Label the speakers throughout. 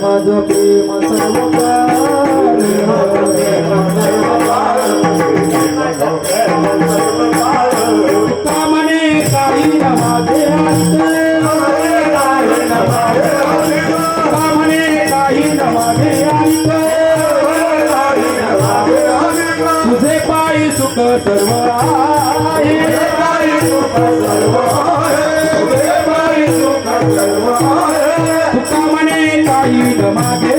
Speaker 1: माझं प्रेम कामने काही न माझे कामने काही न माझे तुझे पायी सुख सर्व आहे तुका म्हणे काही न मागे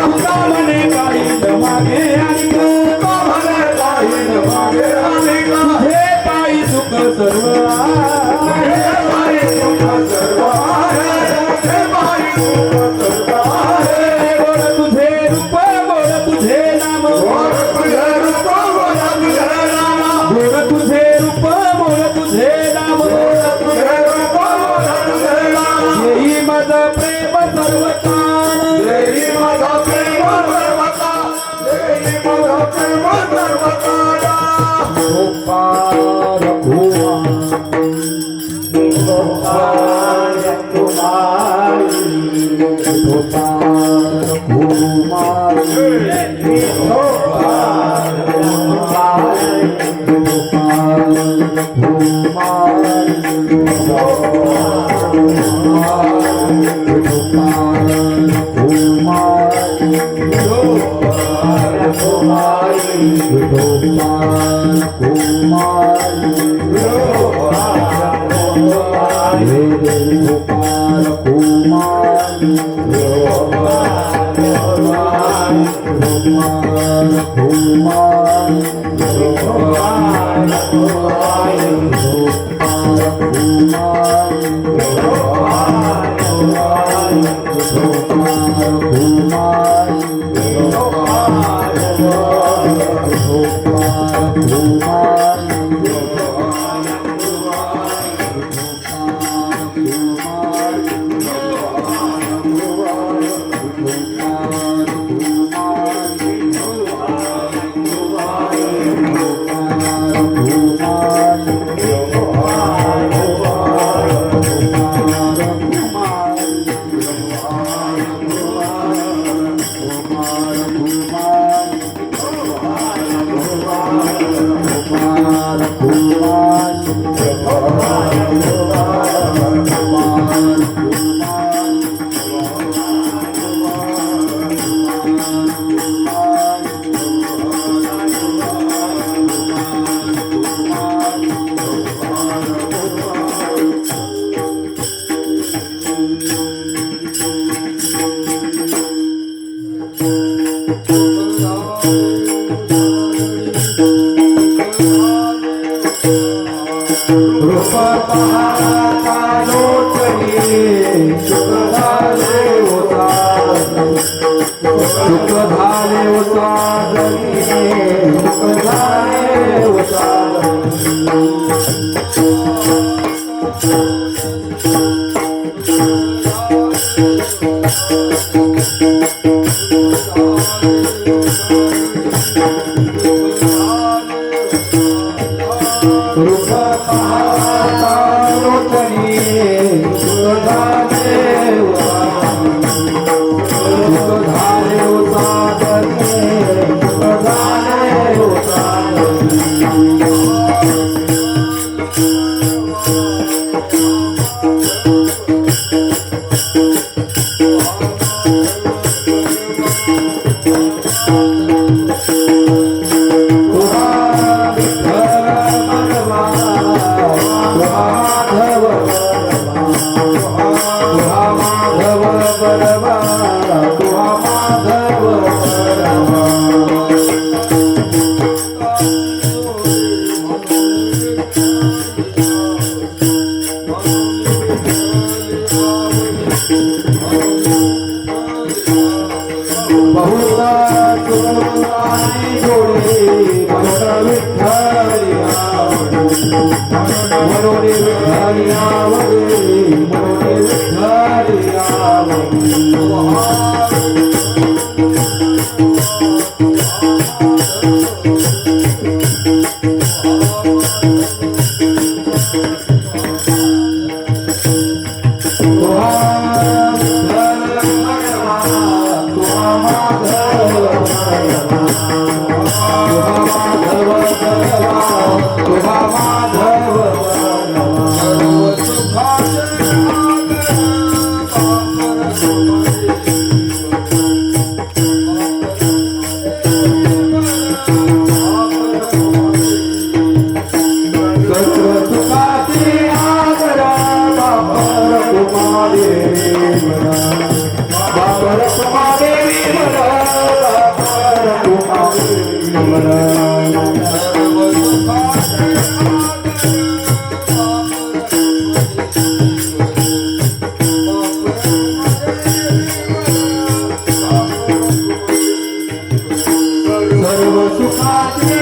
Speaker 1: तुका म्हणे काही न मागे तुझे पायी सुख सर्व तुझे रूप बोल तुझे नाम तुझे रूप बोल तुझे नाम येई माझं प्रेम सर्वकाळ गोपाल तुझा माधव सर्व सुखाचे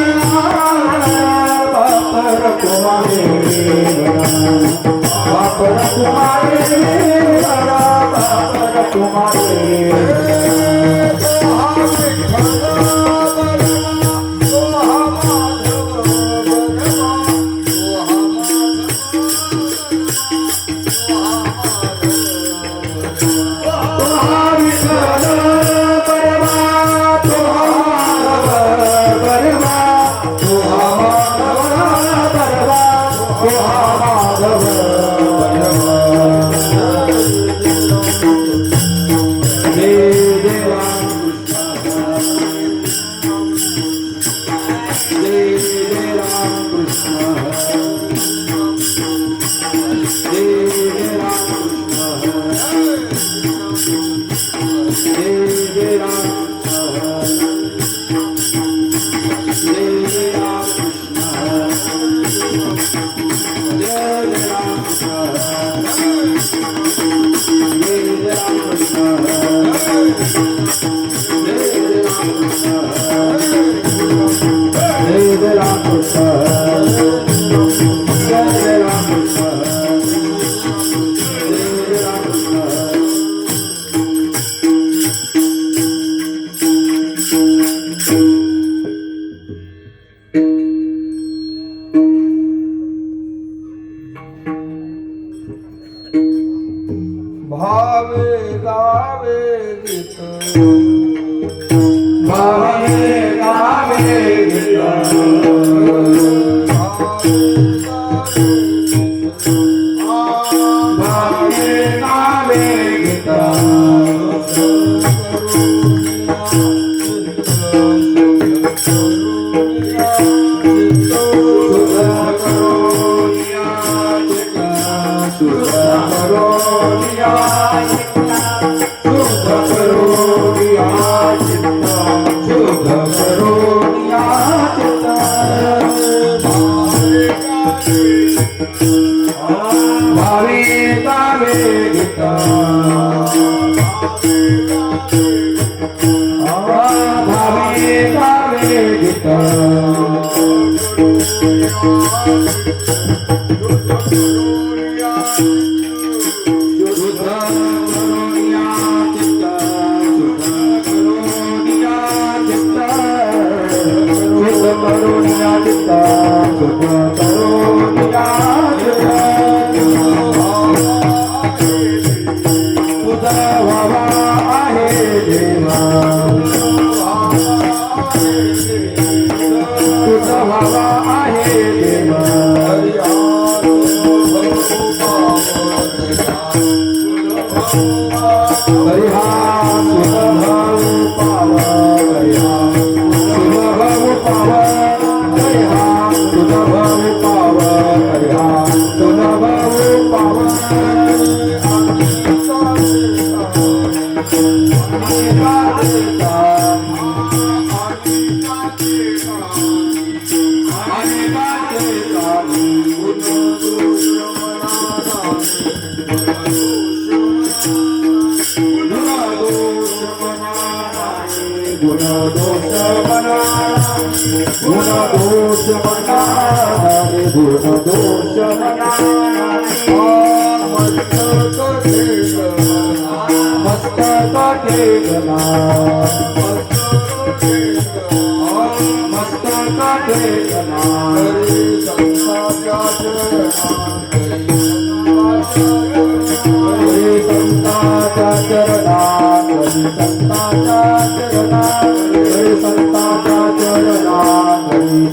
Speaker 1: भावे गावे गीत भावे गावे गीत भावे गावे गीत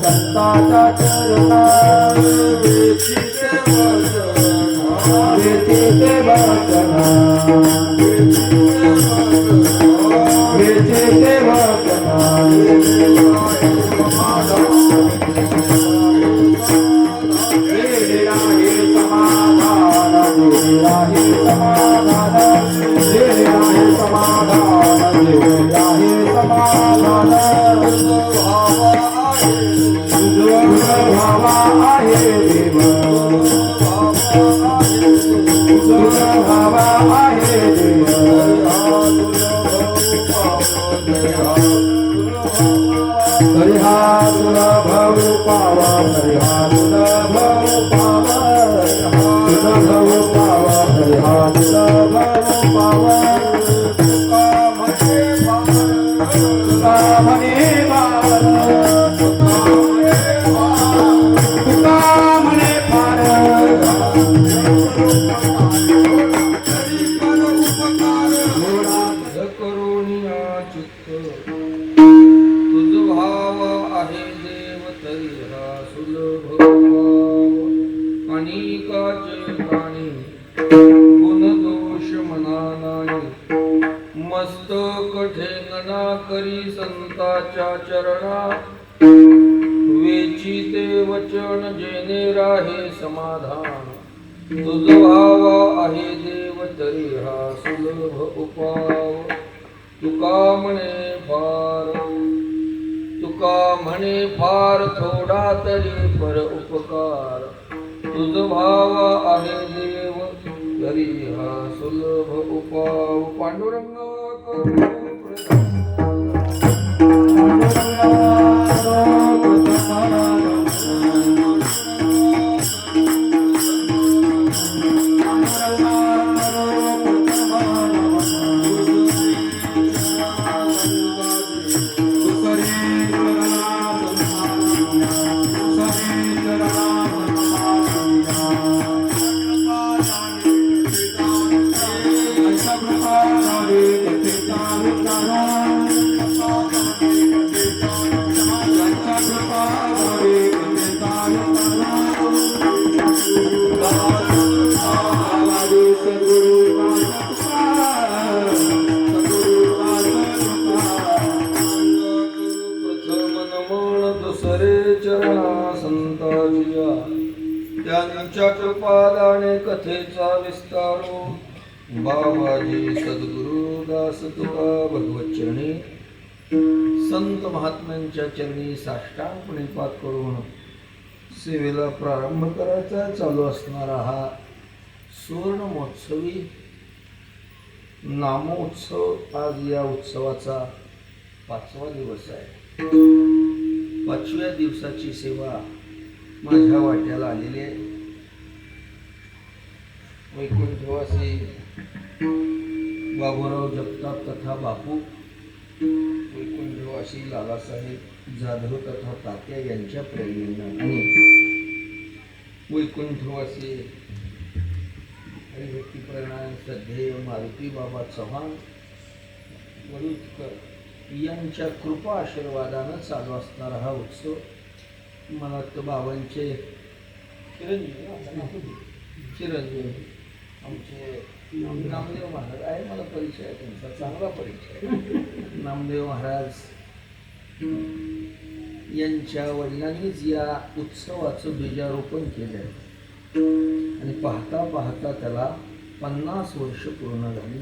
Speaker 2: संतांच्या चरणा
Speaker 1: वेचिते वचना
Speaker 2: वेचिते वचना वेचिते वचना
Speaker 1: करी संताच्या चरणा वेचिते वचन जेने राहे समाधान तुझ भाव आहे देव तरी हा सुलभ उपाव तुका म्हणे फार थोडा तरी पर उपकार तुझ भाव आहे देव तरी हा सुलभ उपाव पांडुरंग करू त्यांच्या कृपादाने कथेचा विस्तारो बाबाजी सद्गुरु दास तुका भगवत चरणी संत महात्म्यांच्या चरणी साष्टांगपणे पात करून सेवेला प्रारंभ करायचा चालू असणारा हा सुवर्ण महोत्सवी नामोत्सव आज या उत्सवाचा 5वा दिवस आहे. 5व्या दिवसाची सेवा माझ्या वाट्याला आलेले वैकुंठवासी बाबूराव जगताप तथा बापू, वैकुंठवासी लालासाहेब जाधव तथा तात्या यांच्या प्रेरणेने आणि वैकुंठवासी हरिभक्तीपरायण श्रद्धेय मारुती बाबा चव्हाण वरुडकर यांच्या कृपा आशीर्वादानं चालू असणारा हा उत्सव मला वाटतं बाबांचे चिरंजीव आमचे नामदेव महाराज आहे. मला परिचय आहे त्यांचा, चांगला परिचय. नामदेव महाराज यांच्या वडिलांनीच या उत्सवाचं बीजारोपण केलं आणि पाहता पाहता त्याला 50 वर्ष पूर्ण झाली.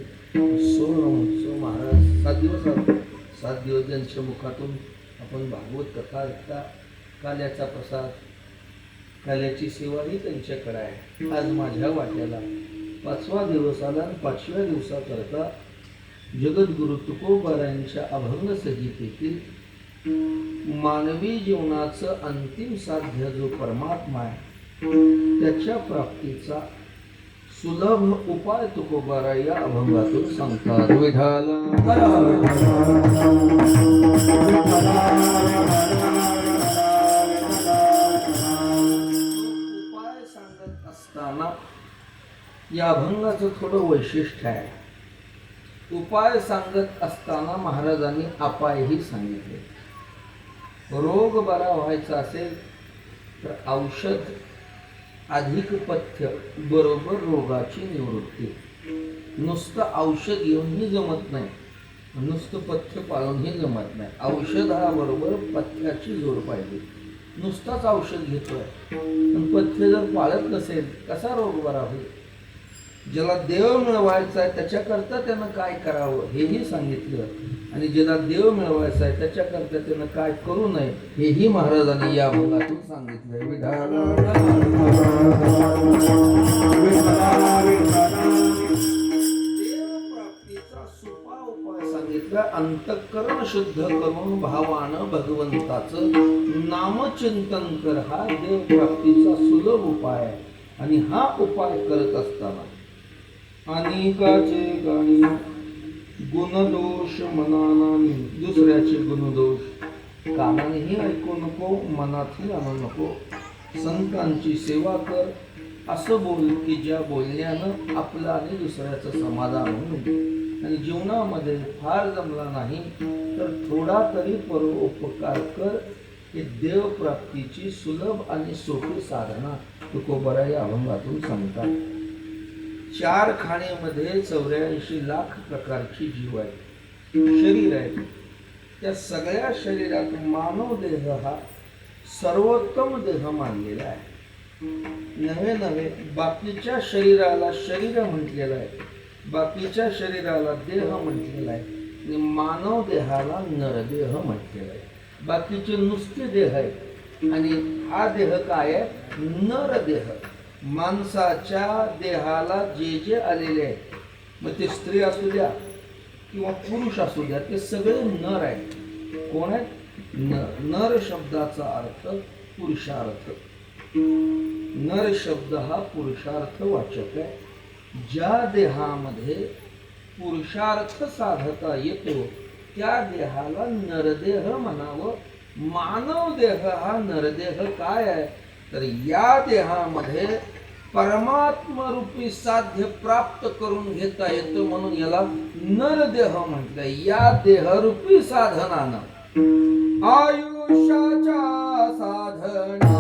Speaker 1: सोळा उत्सव महाराज 7 दिवस त्यांच्या मुखातून आपण भागवत कथा ऐकता. काल्याचा प्रसाद, काल्याची सेवा ही त्यांच्याकडे आहे. आज माझ्या वाट्याला 5वा दिवस आला आणि 5व्या दिवसाकरता जगद्गुरु तुकोबारायांच्या अभंग संहितेतील मानवी जीवनाचं अंतिम साध्य जो परमात्मा आहे त्याच्या प्राप्तीचा सुलभ उपाय तुकोबारा या अभंगातून सांगतात. विठाला उपाय सांगत असताना या अभंगाचं थोडं वैशिष्ट्य आहे. उपाय सांगत असताना महाराजांनी अपायही सांगितले. रोग बरा व्हायचा असेल तर औषध अधिक पथ्य बरोबर रोगाची निवृत्ती. नुसतं औषध घेऊनही जमत नाही, नुसतं पथ्य पाळूनही जमत नाही. औषधाबरोबर पथ्याची जोड पाहिजे. नुसताच औषध घेतोय पण पथ्य जर पाळत नसेल कसा रोग बरा होईल? ज्याला देव मिळवायचा आहे त्याच्याकरता त्यानं काय करावं हेही सांगितलं, आणि ज्याला देव मिळवायचा आहे त्याच्याकरता त्यानं काय करू नये हेही महाराजांनी या भागातून सांगितलंय. देवप्राप्तीचा सोपा उपाय सांगितला. अंतःकरण शुद्ध करून भावानं भगवंताचं नामचिंतन कर. हा देवप्राप्तीचा सुलभ उपाय आहे. आणि हा उपाय करत असताना अनेकाचे गाणी गुणदोष मनानानी, दुसऱ्याचे गुणदोष कानानेही ऐकू नको, मनातही आणू नको. संतांची सेवा कर असं बोल की ज्या बोलण्यानं आपलं आणि दुसऱ्याचं समाधान होईल. आणि जीवनामध्ये फार जमला नाही तर थोडा तरी परोपकार कर. हे देवप्राप्तीची सुलभ आणि सोपी साधना तुकोबरा या अभंगातून सांगतात. 4 खाणीमध्ये 84 लाख प्रकारची जीव आहे, शरीर आहे. त्या सगळ्या शरीरात मानव देह हा सर्वोत्तम देह मानलेला आहे. नव्हे बाकीच्या शरीराला शरीर म्हटलेलं आहे, बाकीच्या शरीराला देह म्हटलेला आहे, आणि मानव देहाला नरदेह म्हटलेला आहे. बाकीचे नुसते देह आहेत आणि हा देह काय आहे? नरदेह. माणसाच्या देहाला जे जे आलेले आहेत, मग ते स्त्री असू द्या किंवा पुरुष असू द्या, ते सगळे नर आहेत. कोण आहेत? नर शब्दाचा अर्थ पुरुषार्थ. नर शब्द हा पुरुषार्थ वाचक आहे. ज्या देहामध्ये पुरुषार्थ साधता येतो त्या देहाला नरदेह म्हणावं. मानव देह हा नरदेह काय आहे तर या देहामध्ये परमात्मरूपी साध्य प्राप्त करून घेता येतं, म्हणून याला नरदेह म्हटलंय. या देहरूपी साधनानं आयुष्याच्या साधना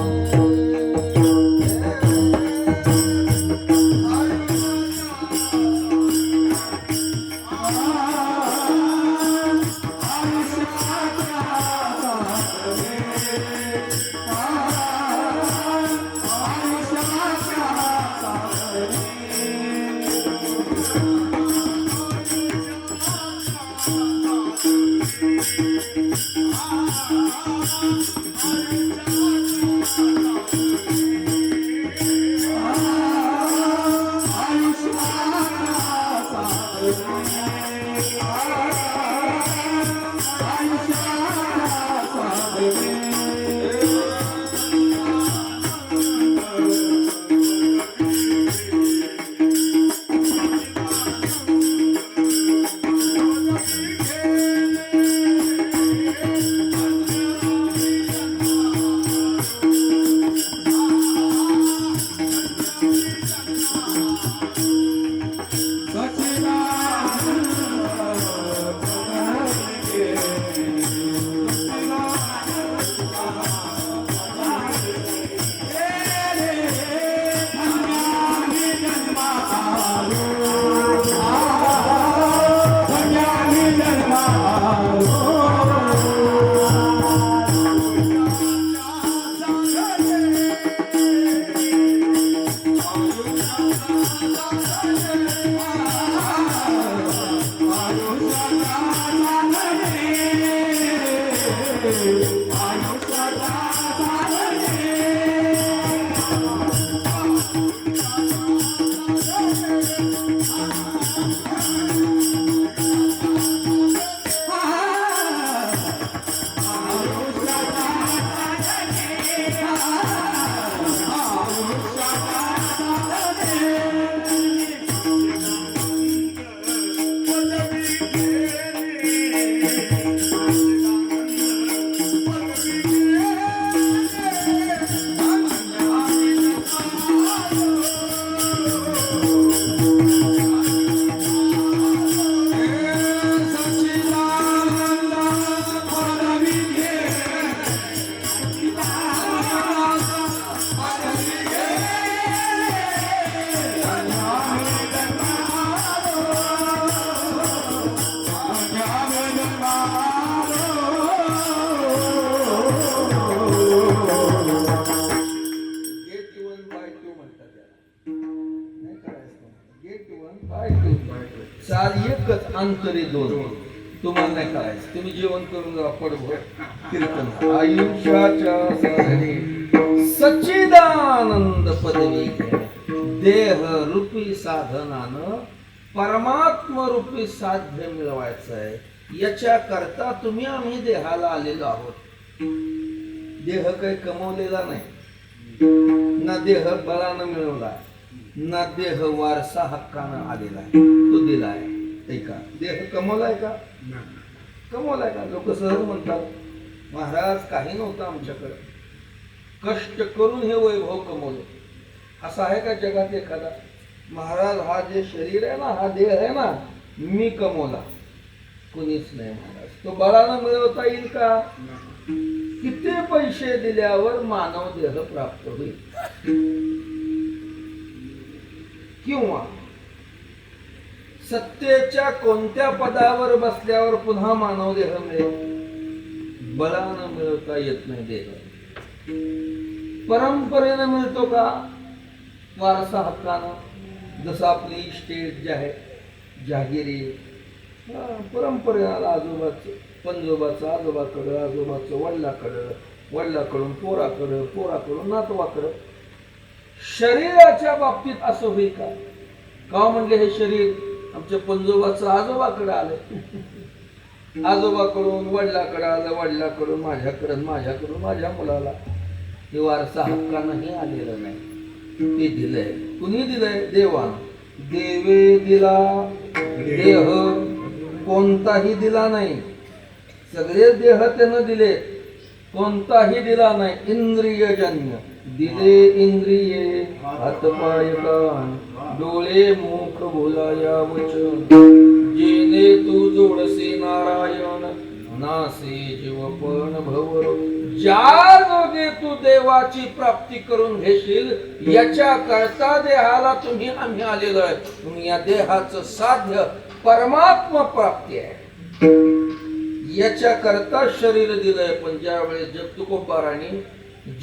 Speaker 1: अंतरी दोन. तुम्हाला नाही करायचं, तुम्ही जेवण करून जरा पडभर कीर्तन. आयुष्याच्या साधने सच्चिदानंद पदवी घेणे, देह रूपी साधनानं परमात्म रूपी साध्य मिळवायचं आहे. याच्या करता तुम्ही आम्ही देहाला आलेलो आहोत. देह काही कमवलेला नाही, ना देह बळानं मिळवला, ना देह वारसा हक्कानं आलेला आहे, तो दिलाय. ऐका, देह कमवलाय का? कमवलाय का? लोक सहज म्हणतात महाराज काही नव्हतं आमच्याकडे, कष्ट करून हे वैभव कमवलं. असं आहे का जगात एखादा? महाराज हा जे शरीर आहे ना, हा देह आहे ना, मी कमवला. कुणीच नाही महाराज. तो बळानं मिळवता येईल का? किती पैसे दिल्यावर मानव देह प्राप्त होईल? किंवा सत्तेच्या कोणत्या पदावर बसल्यावर पुन्हा मानव देह मिळेल? बळानं मिळवता येत नाही देह. परंपरेनं मिळतो का? वारसा हक्कानं. जसं आपली इस्टेट जे आहे, जहागिरी, परंपरेला आजोबाचं, पंजोबाचं आजोबाकडं, आजोबाचं वडिलाकडं, वडिलाकडून पोराकडं, पोराकडून नातवाकडं. शरीराच्या बाबतीत असं होईल का? का म्हणले हे शरीर आमच्या पंजोबाचं आजोबाकडे आलं, आजोबाकडून वडिलाकडे आलं, वडिलाकडून माझ्याकडं, माझ्याकडून माझ्या मुलाला. हे वारसा हक्कानंही आलेलं नाही, ते दिलंय. कुणी दिलंय? देवानं. देवे दिला देह, कोणताही दिला नाही. सगळे देह त्यानं दिले, कोणताही दिला नाही. इंद्रियजन्य दिले इंद्रिये, हातपाय कान डोळे मुख बोलाया वचन. जेने तू जोडसे नारायण, नासे जीवपण भवर. ज्या जोगे तू देवाची प्राप्ती करून घेशील, याच्या करता देहाला तुम्ही आम्ही आलेलो आहे. म्हणून या देहाचं साध्य परमात्मा प्राप्ती आहे. याच्या करता शरीर दिलंय. पण ज्या वेळेस जग तुकोबाराने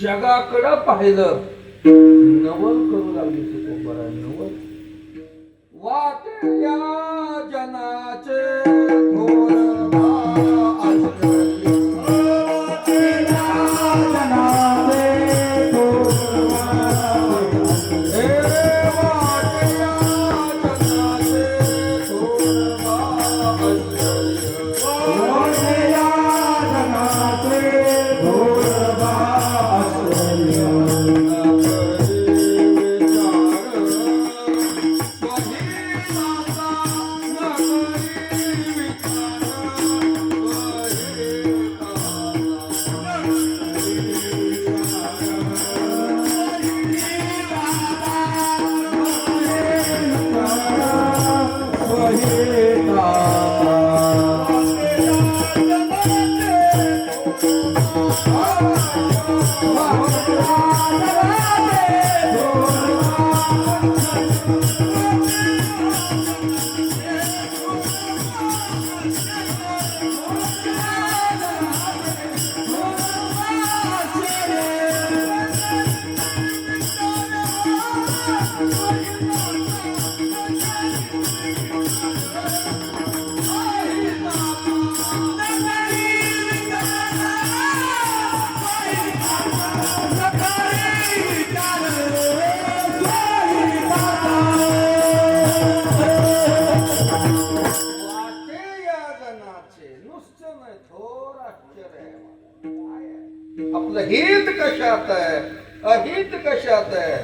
Speaker 1: जगाकडं पाहिलं, नवल करू लागली तुकोबाराने. नवल वाटे या जनाचे थोर आपलं हित कशात आहे, अहित कशात आहे,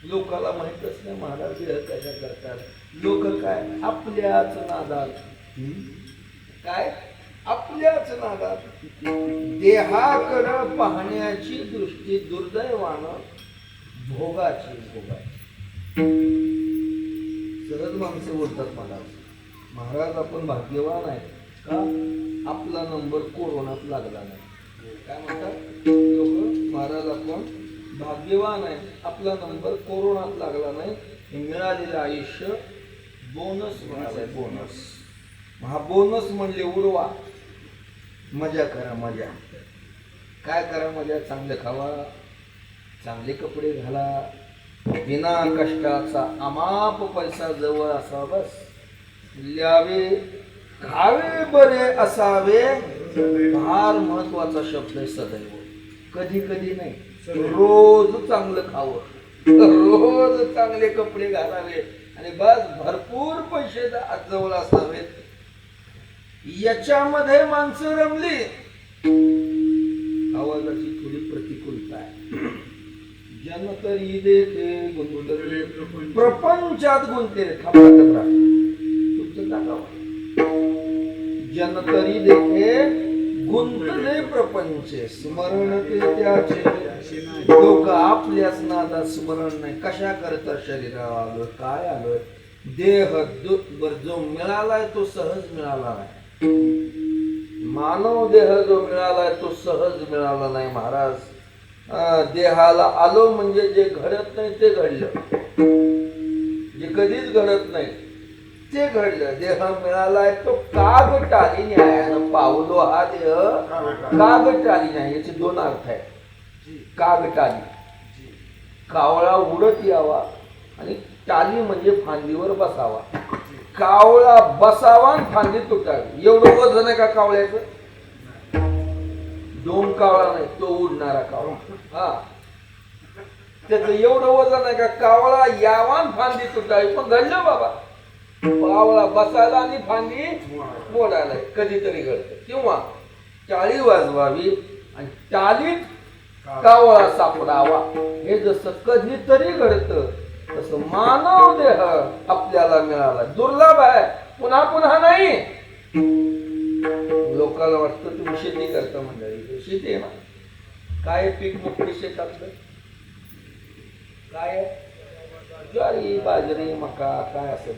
Speaker 1: लोकाला माहितच नाही. महाराज कशा करतात. लोक काय आपल्याच नादात, काय आपल्याच नादात. देहाकडं पाहण्याची दृष्टी दुर्दैवानं भोगाची. सहज माणसं बोलतात मला, महाराज आपण भाग्यवान आहे का, आपला नंबर कोरोनात लागला नाही. काय म्हणतात लोक? महाराज आपण भाग्यवान आहे, आपला नंबर कोरोनात लागला नाही. हे मिळालेलं आयुष्य बोनस म्हणालाय, बोनस. हा बोनस म्हणले उडवा, मजा करा. मजा काय करा? मजा चांगलं खावा, चांगले कपडे घाला, बिना कष्टाचा अमाप पैसा जवळ असा, बस. ल्यावे खावे बरे असावे फार महत्वाचा शब्द आहे सदैव. कधी कधी नाही, रोज चांगलं खावं, रोज चांगले कपडे घालावे आणि बस भरपूर पैसे जवळ असावेत. याच्यामध्ये माणसं रमली. आवाजाची थोडी प्रतिकूलता आहे. जन तरी देखे गुंतले प्रपंचात गुंतले. थांबा तुमचं टाकावं. जन तरी देखे गुंतले प्रपंचे स्मरण ते त्याचे लोक आपल्याच नादात स्मरण नाही. कशा करता शरीराला आलोय, काय आलोय, देह जो मिळालाय तो सहज मिळाला नाही. मानव देह जो मिळालाय तो सहज मिळाला नाही महाराज. देहाला आलो म्हणजे जे घडत नाही ते घडलं, जे कधीच घडत नाही ते घडलं. देह मिळालाय तो काग टाली न्यायानं पावलो. हा देह काग टाली नाही, याचे दोन अर्थ आहेत. काग टाली, कावळा उडत यावा, आणि टाली म्हणजे फांदीवर बसावा. कावळा बसावा आणि फांदी तुटावी. एवढं वजन आहे का कावळ्याचं? दोन कावळा नाही, तो उडणारा कावळा. हा, त्याचं एवढं वजन आहे का कावळा यावा आणि फांदी तुटावी. पण घडलं बाबा, कावळा बसायला आणि फांदी मोडायला कधीतरी घडतं. किंवा टाळी वाजवावी आणि टाळीत कावळा सापडावा. हे जसं कधीतरी घडतं तसं मानव देह आपल्याला मिळाला, दुर्लभ आहे, पुन्हा पुन्हा नाही. लोकांना वाटतं तुम्ही शेती करता मंडळी. शेती आहे ना, काय पीक मुक्ती शेतातलं काय? ज्वारी, बाजरी, मका, काय असेल.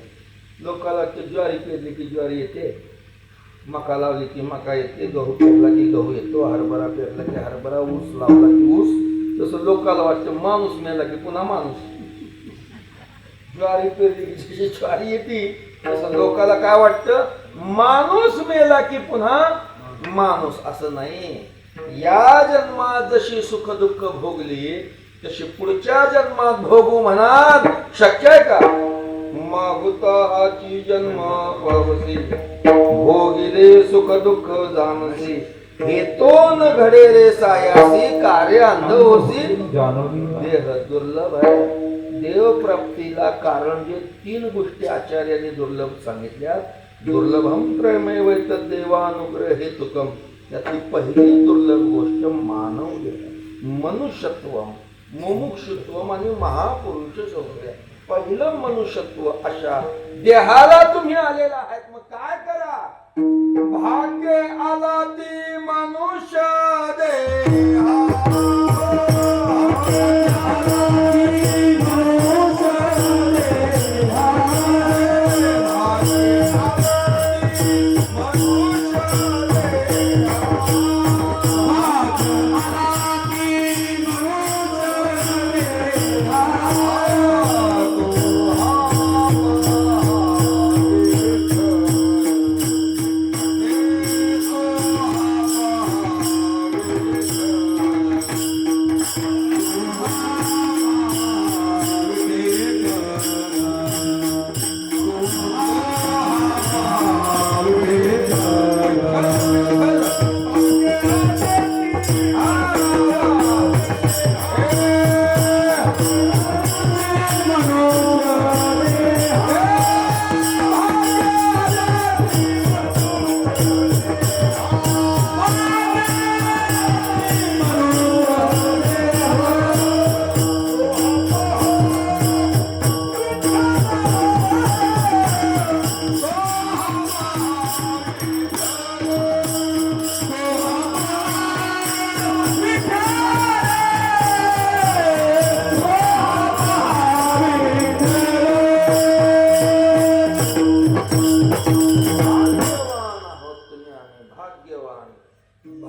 Speaker 1: लोकांना वाटतं ज्वारी पेरली की ज्वारी येते, मका लावली की मका येते, गहू पेरला की गहू येतो, हरभरा पेरला की हरभरा, ऊस लावला की ऊस. तसं लोकांना वाटतं माणूस मेला की पुन्हा माणूस. ज्वारी पेरली की जशी ज्वारी येते तसं लोकांना काय वाटतं, माणूस मेला की पुन्हा माणूस. असं नाही. या जन्मात जशी सुख दुःख भोगली तशी पुढच्या जन्मात भोगू म्हणाल शक्य आहे का? मागुता हाची जन्म पावसी भोगिले सुख दुःख जाणसी हेतो न घडे रे सायासी कार्य अंध होसी देह दुर्लभ आहे. देव प्राप्तीला कारण जे तीन गोष्टी आचार्यांनी दुर्लभ सांगितल्या. दुर्लभम त्रयमेव देवानुग्रह हेतुकम. यातली पहिली दुर्लभ गोष्ट मानव देह, मनुष्यत्वम, मुमुक्षुत्वम आणि महापुरुष संज्ञा. पहिलं मनुष्यत्व. अशा देहाला तुम्ही आलेला आहेत. मग काय करा? भाग्य आला ती मनुष्य देहा.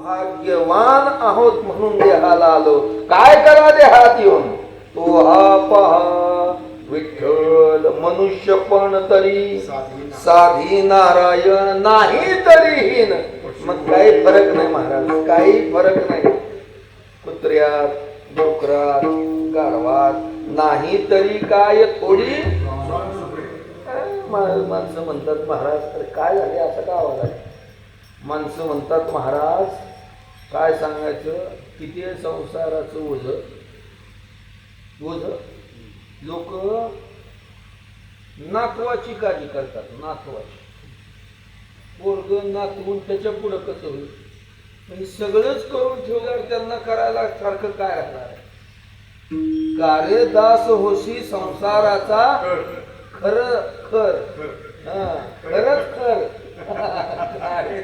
Speaker 1: भाग्यवान आहोत म्हणून देहाला आलो. काय करा देहात येऊन? तो हा पहा विठ्ठल मनुष्य पण तरी साधी नारायण नाही तरी हीन. मग काही फरक नाही महाराज, काही फरक नाही. कुत्र्यात, डुकरात, गाढवात नाही तरी काय थोडी माणसं म्हणतात महाराज, अरे काय झाले असं का आवाज आहे? माणसं म्हणतात महाराज काय सांगायचं, किती आहे संसाराचं ओझ ओझ. लोक नातवाची काळजी करतात, नातवाची. पोरग नातवून त्याच्या पुढं कसं होईल? म्हणजे सगळंच करून ठेवल्यावर त्यांना करायला सारखं काय राहणार आहे? कार्य दास होशी संसाराचा खर खर, खरच खर.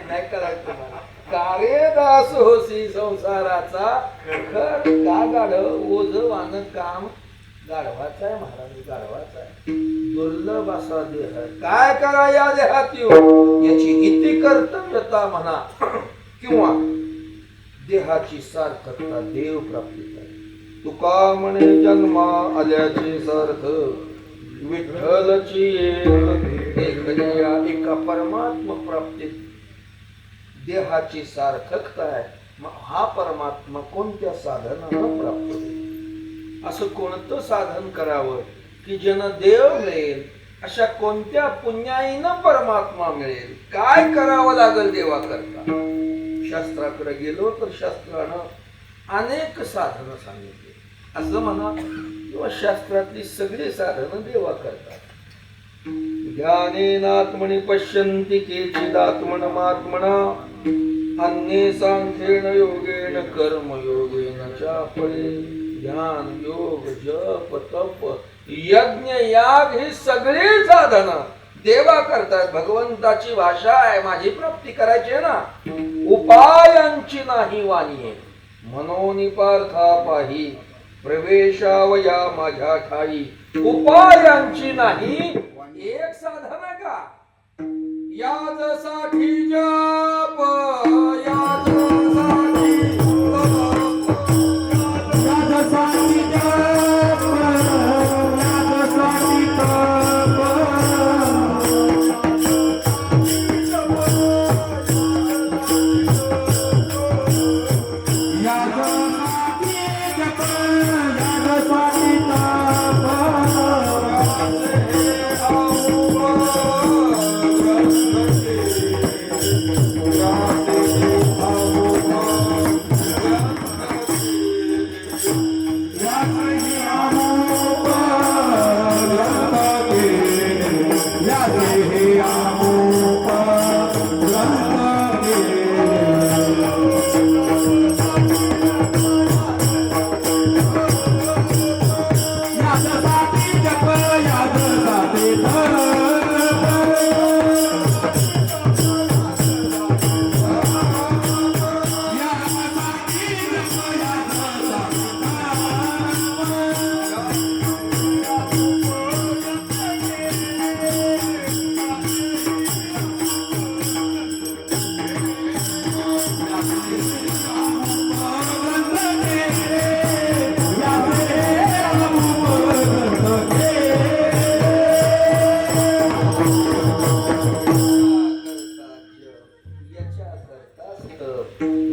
Speaker 1: नाही करायचं मला. कार्यदास होशी संसाराचा खर. का गाढव ओझ वाहन काम गाढवाचा आहे महाराज, गाढवाचा आहे. दुर्लभ असा देह काय करा या देहात येऊ, याची इति कर्तव्यता म्हणा किंवा देहाची सार्थकता देव प्राप्तीचा. तुका म्हणे जन्मा आल्याचे सार्थ विठ्ठलची एका परमात्मा प्राप्तीत देहाची सार्थकता आहे. मग हा परमात्मा कोणत्या साधनानं प्राप्त होईल? असं कोणतं साधन करावं की ज्यानं देव मिळेल? अशा कोणत्या पुण्याईनं परमात्मा मिळेल? काय करावं लागेल देवा करता? शास्त्राकडे गेलो तर शास्त्रानं अनेक साधनं सांगितली असं म्हणा, किंवा शास्त्रातली सगळी साधनं देवा करतात. ज्ञानेनात्मनि पश्यन्ति केचिदात्मनमात्मना अन्ये सांख्येन योगेन कर्म योगेन चापरे. ध्यान योग जप तप यज्ञ याग ही सगळी साधनं देवा करतात. भगवंताची भाषा आहे, माझी प्राप्ती करायची आहे ना. उपायांची नाही वाणी मनोनी पार्था पाही प्रवेशावया माझ्या ठाई. उपायांची नाही, एक साधन आहे का? याजसाठी जप, याजसाठी
Speaker 2: याजसाठी जप, याजसाठी तप.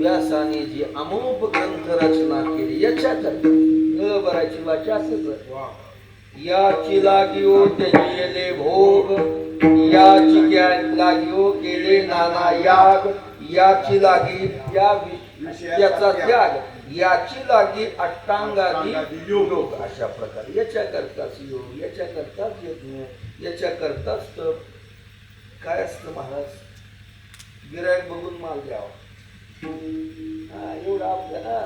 Speaker 1: व्यासाने जी अमोप ग्रंथ रचना केली याच्यात बरायची वाचा असच. याची लागिओ त्याचे भोग, याची लागिओ केले नाना याग, याची लागी याचा त्याग, याची लागी अष्टांगादी योग. अशा प्रकारे याच्या करताच योग, याच्या करताच यज्ञ, याच्या करताच तप. काय असतं महाराज? गिरायक बघून माल द्यावा. एवढं आपल्याला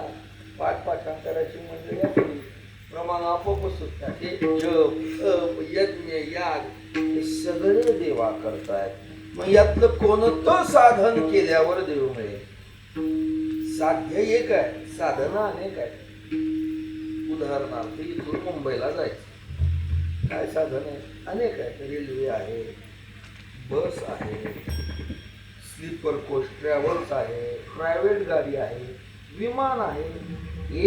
Speaker 1: पाठपाठांतराची मंडळी असली प्रमाण आपोआप सुटतात. हे जप यज्ञ याग हे सगळे देवा करतायत. मग यातलं कोणतं साधन केल्यावर देव मिळेल? साध्य एक आहे, साधना अनेक आहे. उदाहरणार्थ इथून मुंबईला जायचं, काय साधन आहे? अनेक आहे. रेल्वे आहे, बस आहे, स्लीपर कोच ट्रॅव्हल्स आहे, प्रायव्हेट गाडी आहे, विमान आहे.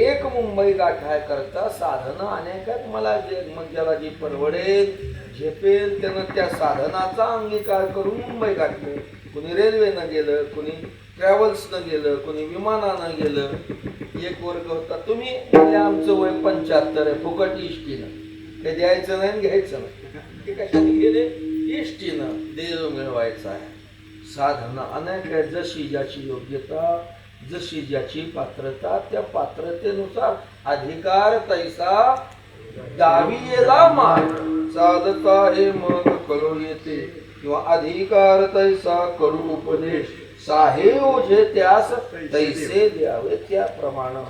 Speaker 1: एक मुंबई गाठाय करता साधनं अनेक आहेत. मला ज्याला जी परवडेल झेपेल त्यानं त्या साधनाचा अंगीकार करून मुंबई गाठले. कुणी रेल्वेनं गेलं, कुणी ट्रॅव्हल्सनं गेलं, कुणी विमानानं गेलं. एक वर्ग होता, तुम्ही म्हणजे आमचं वय 75 आहे, फुकट इष्टीनं, ते द्यायचं नाही घ्यायचं नाही. ते कशाने गेले? इष्टीनं देव मिळवायचा आहे. साधना अनेक आहे, जशी ज्याची योग्यता, जशी ज्याची पात्रता, त्या पात्रतेनुसार अधिकार तैसा दावियेला मार. साधता हे मग कळू येते, किंवा अधिकार तैसा करू उपदेश. साहे ओझे त्यास तैसे द्यावे त्याप्रमाणे.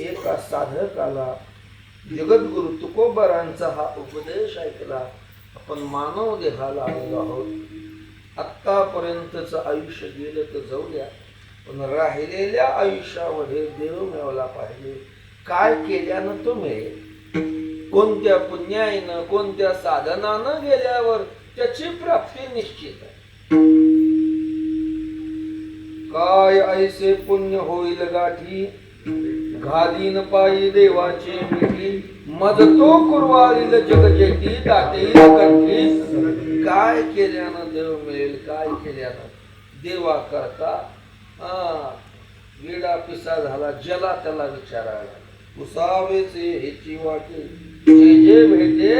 Speaker 1: एका साधकाला जगद्गुरु तुकोबारांचा हा उपदेश ऐकला. आपण मानव देहाला आलेलो आहोत. आत्तापर्यंतच आयुष्य गेलं तर जाऊ द्या, पण राहिलेल्या आयुष्यामध्ये देव मिळवला पाहिजे. काय केल्यानं तो मिळेल, कोणत्या पुण्याईनं, कोणत्या साधनानं गेल्यावर त्याची प्राप्ती निश्चित आहे. काय ऐसे पुण्य होईल गाठी, घालीन पायी देवाचे मिठी. मज तो कुरवारील जग जेठी, दाटेल कंठी. काय केल्यानं देव मिळेल, काय केल्यानं देवा करता. विडा पिसा झाला ज्याला त्याला विचारायला, उसावेचे ह्याची वाटे जे जे भेटे.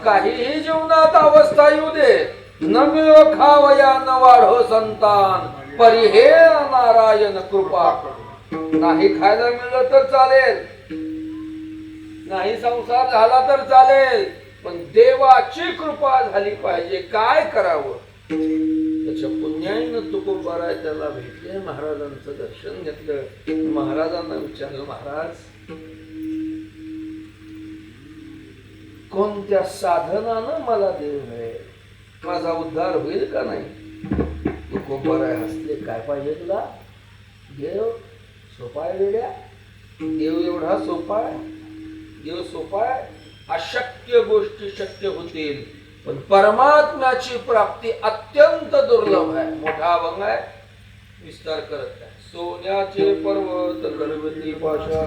Speaker 1: काहीही जीवनात अवस्था येऊ दे, न मिळो खावया न वाढो संतान, परी हे नारायण कृपा. नाही खायला मिळलं तर चालेल, नाही संसार झाला तर चालेल, पण देवाची कृपा झाली पाहिजे. काय करावं, त्याच्या पुण्याईनं तुकोबारा त्याला भेटले. महाराजांचं दर्शन घेतलं. महाराजांना विचारलं, महाराज कोणत्या साधनानं मला देव मिळेल, माझा उद्धार होईल का नाही. तुकोबारा हसले, काय पाहिजे तुला. देव सोपा आहे वेड्या, देव एवढा सोपा आहे. देव सोपा आहे. अशक्य गोष्टी शक्य होतील, पण परमात्म्याची प्राप्ती अत्यंत दुर्लभ आहे. मोठा अभंग आहे, विस्तार करत आहे. सोन्याचे पर्वत गर्भती पाशा,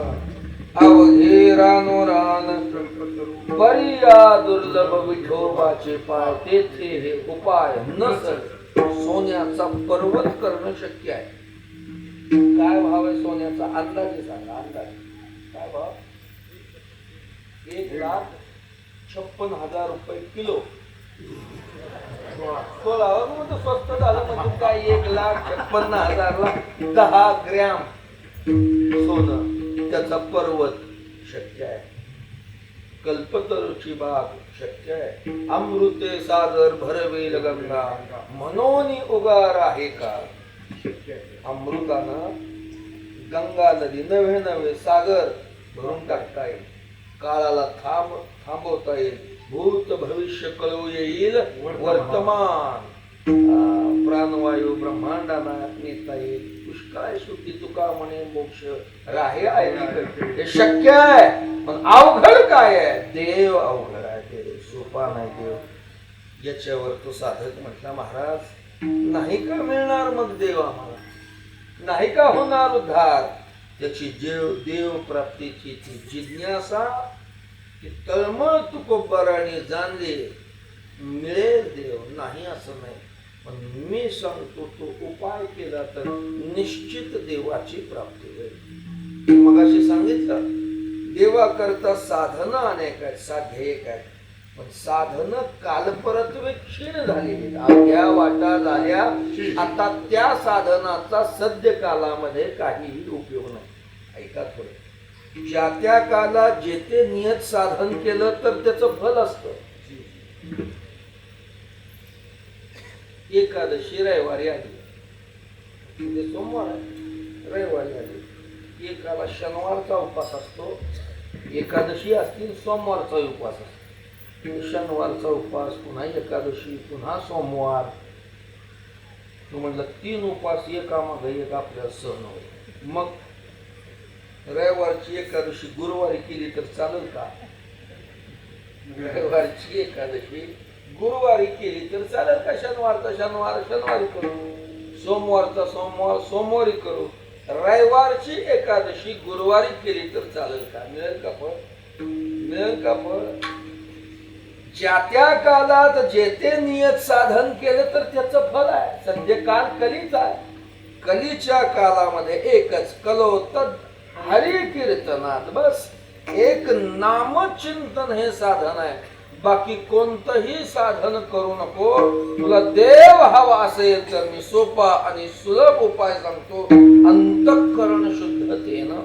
Speaker 1: अवघे रानोरान, परिया दुर्लभ विठोबाचे पाय. तेथे हे उपाय नसल. सोन्याचा पर्वत करणं शक्य आहे. काय भाव आहे सोन्याचा, अंदाजे सांगा. अंदाज काय भाव. 1,56,000 रुपये किलो. स्वस्त झालं म्हणजे काय, 1,56,000ला 10 ग्रॅम सोनं, त्याचा पर्वत शक्य आहे. कल्पतरूची बाग शक्य आहे. अमृते सागर भरवेल गंगा, मनोनी उगार आहे का. अमृतानं गंगा नदी नवे नवे सागर भरून टाकता येईल. काळाला थांबवता येईल. भूत भविष्य कळू येईल वर्तमान. प्राणवायू ब्रह्मांडाला नेता येईल. पुष्कळ सुखी तुका म्हणे मोक्ष राहे आहे. हे शक्य आहे, पण अवघड काय आहे. देव अवघड आहे. देव सोपा नाही. देव याच्यावर तो साधक म्हटला, महाराज नाही का मिळणार मग देव आम्हाला, नाही का होणार उद्धार. त्याची देव प्राप्तीची ती जिज्ञासा, ती तळमळ तुकोबाराने जाणली. मिळेल देव, नाही असं नाही, पण मी सांगतो तो उपाय केला तर निश्चित देवाची प्राप्ती होईल. मगाशी सांगितलं, देवा करता साधनं अनेक आहेत, साध्य एक आहे, पण साधनं कालपरत्वे क्षीण झालेली, अवघ्या वाटा झाल्या. आता त्या साधनाचा सद्य कालामध्ये काहीही उपयोग नाही. ऐका थोडं, ज्या त्या काला जे ते नियत साधन केलं तर त्याचं फल असतं. एकादशी रविवारी आली, सोमवार आहे, रविवारी आली. एकाला शनिवारचा उपास असतो, एकादशी असतील सोमवारचा उपास असतो. शनिवारचा उपास, पुन्हा एकादशी, पुन्हा सोमवार. तू म्हणलं 3 उपास एका मागे एक आपल्याला सहन होईल. मग रविवारची एकादशी गुरुवारी केली तर चालेल का. रविवारची एकादशी गुरुवारी केली तर चालेल का. शनिवारचा शनिवारी करू, सोमवारचा सोमवारी करू. रविवारची एकादशी गुरुवारी केली तर चालेल का. मिळेल का फळ, मिळेल का फळ. ज्या त्या कालात जे ते नियत साधन केलं तर त्याचं फल आहे. सध्या काल कलीचा आहे. कलीच्या कालामध्ये एकच कलो तद हरी कीर्तनात, बस एक नामचिंतन हे साधन आहे. बाकी कोणतंही साधन करू नको. तुला देव हवा असेल तर मी सोपा आणि सुलभ उपाय सांगतो. अंतःकरण शुद्धतेनं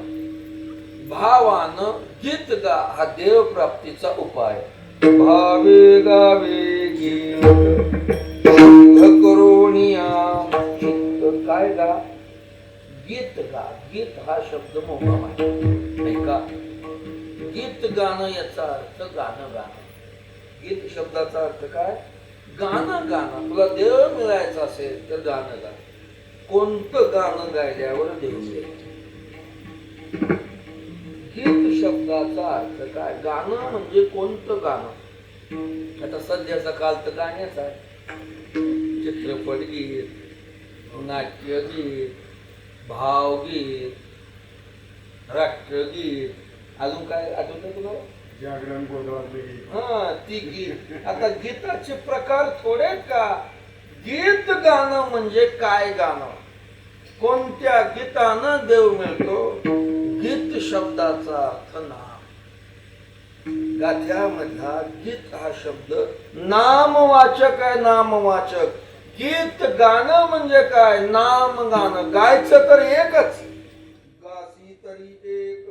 Speaker 1: भावानं गीत गा, हा देव प्राप्तीचा उपाय. भावे गावे गीत शुद्ध करोनिया. काय गा? गीत गा. गीत हा शब्द मोहम आहे. ऐका, गीत गाणं याचा अर्थ गाणं गाणं. गीत शब्दाचा अर्थ काय? गाणं गाणं. तुला देव मिळायचा असेल तर गाणं गा. कोणतं गाणं गायल्यावर देव मिळेल? गीत शब्दाचा अर्थ काय? गाणं म्हणजे कोणतं गाणं? आता सध्याचा काल तर गाण्याचा आहे. चित्रपट गीत, नाट्यगीत, भावगीत, राष्ट्रगीत, अजून काय आठवतं तुम्हाला?
Speaker 2: जागरण गोंधळातले
Speaker 1: हा, ती गीत. आता गीताचे प्रकार थोडेच का? गीत गाणं म्हणजे काय गाणं? कोणत्या गीतानं देव मिळतो? गीत शब्दाचा अर्थ नाम. गाथ्यामधला गीत हा शब्द नामवाचक आहे. नामवाचक. गीत गाणं म्हणजे काय? नाम गाणं. गायचं तर एकच, गासी तरी एक.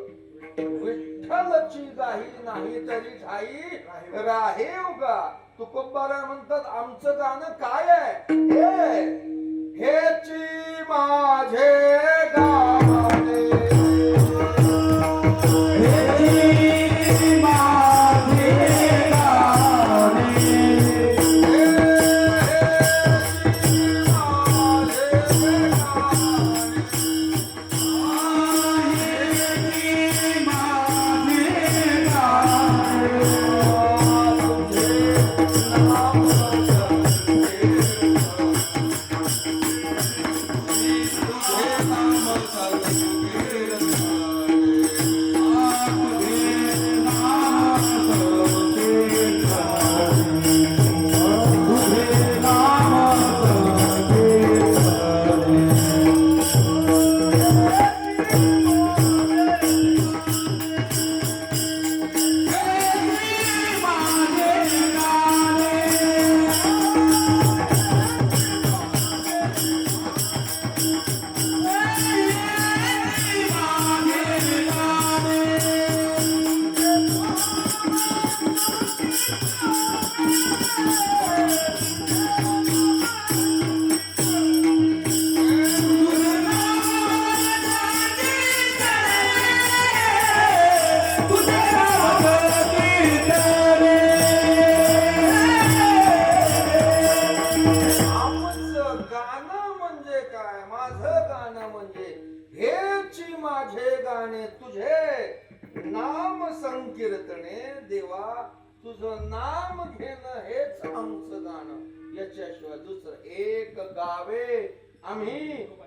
Speaker 1: विठ्ठलची गाही नाही तरी ठाई राहीव गा. तुकोबारा म्हणतात आमचं गाणं काय आहे? हेची माझे गाणे, संकीर्तने. देवा तुझं नाम घेणं हेच आमचं गाणं. याच्याशिवाय दुसरं एक गावे आम्ही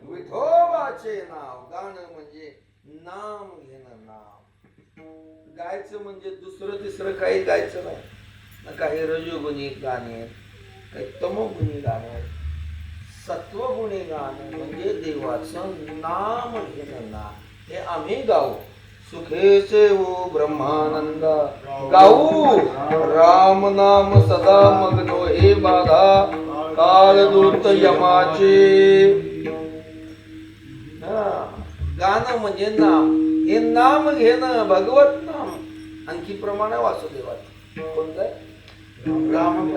Speaker 1: विठोबाचे नाव. गाणं म्हणजे नाम घेणं. नाम गायचं म्हणजे दुसरं तिसरं काही गायचं नाही ना. काही रजोगुणी गाणे आहेत, काही तमोगुणी गाणे आहेत. सत्वगुणी गाणं म्हणजे देवाचं नाम घेणं. नाम हे आम्ही गाऊ. सुखेचे वो ब्रह्मानंद गाऊ. राम नाम सदा मग्नो हे बाधा कालदूत यमाचे. गाणं म्हणजे नाम. हे नाम घेणं, भगवत नाम. आणखी प्रमाण वासुदेवाचं कोणतं?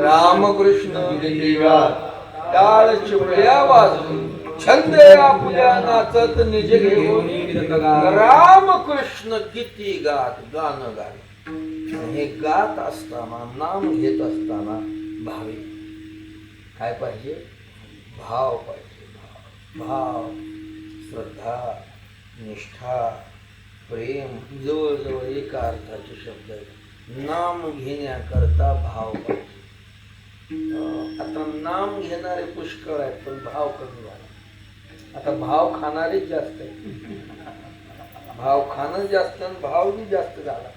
Speaker 1: रामकृष्ण टाळ चिवळ्या वाजून छंदे आपल्या नाचत निज घेऊन रामकृष्ण किती गात. गाणं गात. हे गात असताना, नाम घेत असताना भावे काय पाहिजे? भाव पाहिजे. भाव, श्रद्धा, निष्ठा, प्रेम जवळजवळ एका अर्थाचे शब्द आहेत. नाम घेण्याकरता भाव पाहिजे. आता नाम घेणारे पुष्कळ आहेत पण भाव कमी झाला. आता भाव खाणारेच जास्त आहेत. भाव खाणं जास्त आणि भाव बी जास्त झाला.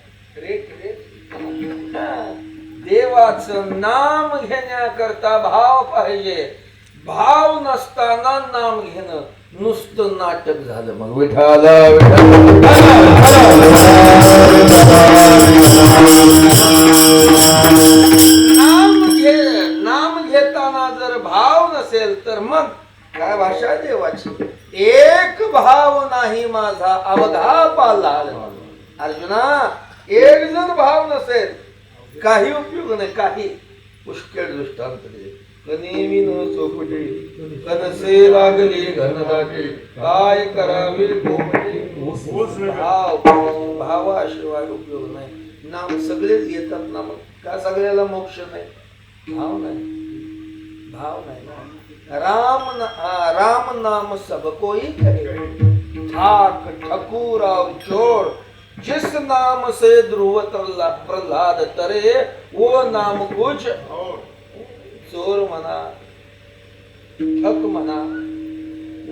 Speaker 1: देवाचं नाम घेण्याकरता भाव पाहिजे. भाव नसताना नाम घेणं नुसतं नाटक झालं. मग विठाला विठाला एक जर भाव नसेल काही उपयोग नाही. काही पुष्कळ दृष्टांत दे. कनेवी न चोपटे कनसे लागली घनदाटे काय करावे कोपटे. भावाशिवाय उपयोग नाही. नाम सगळेच घेतात ना, मग का सगळ्याला मोक्ष नाही? भाव नाही, भाव नाही ना. राम नाम सब कोई करे ठाक ठकुराव चोर जिस नाम से ध्रुव प्रहलाद तरे वो नाम कुछ चोर म्हणा ठक म्हणा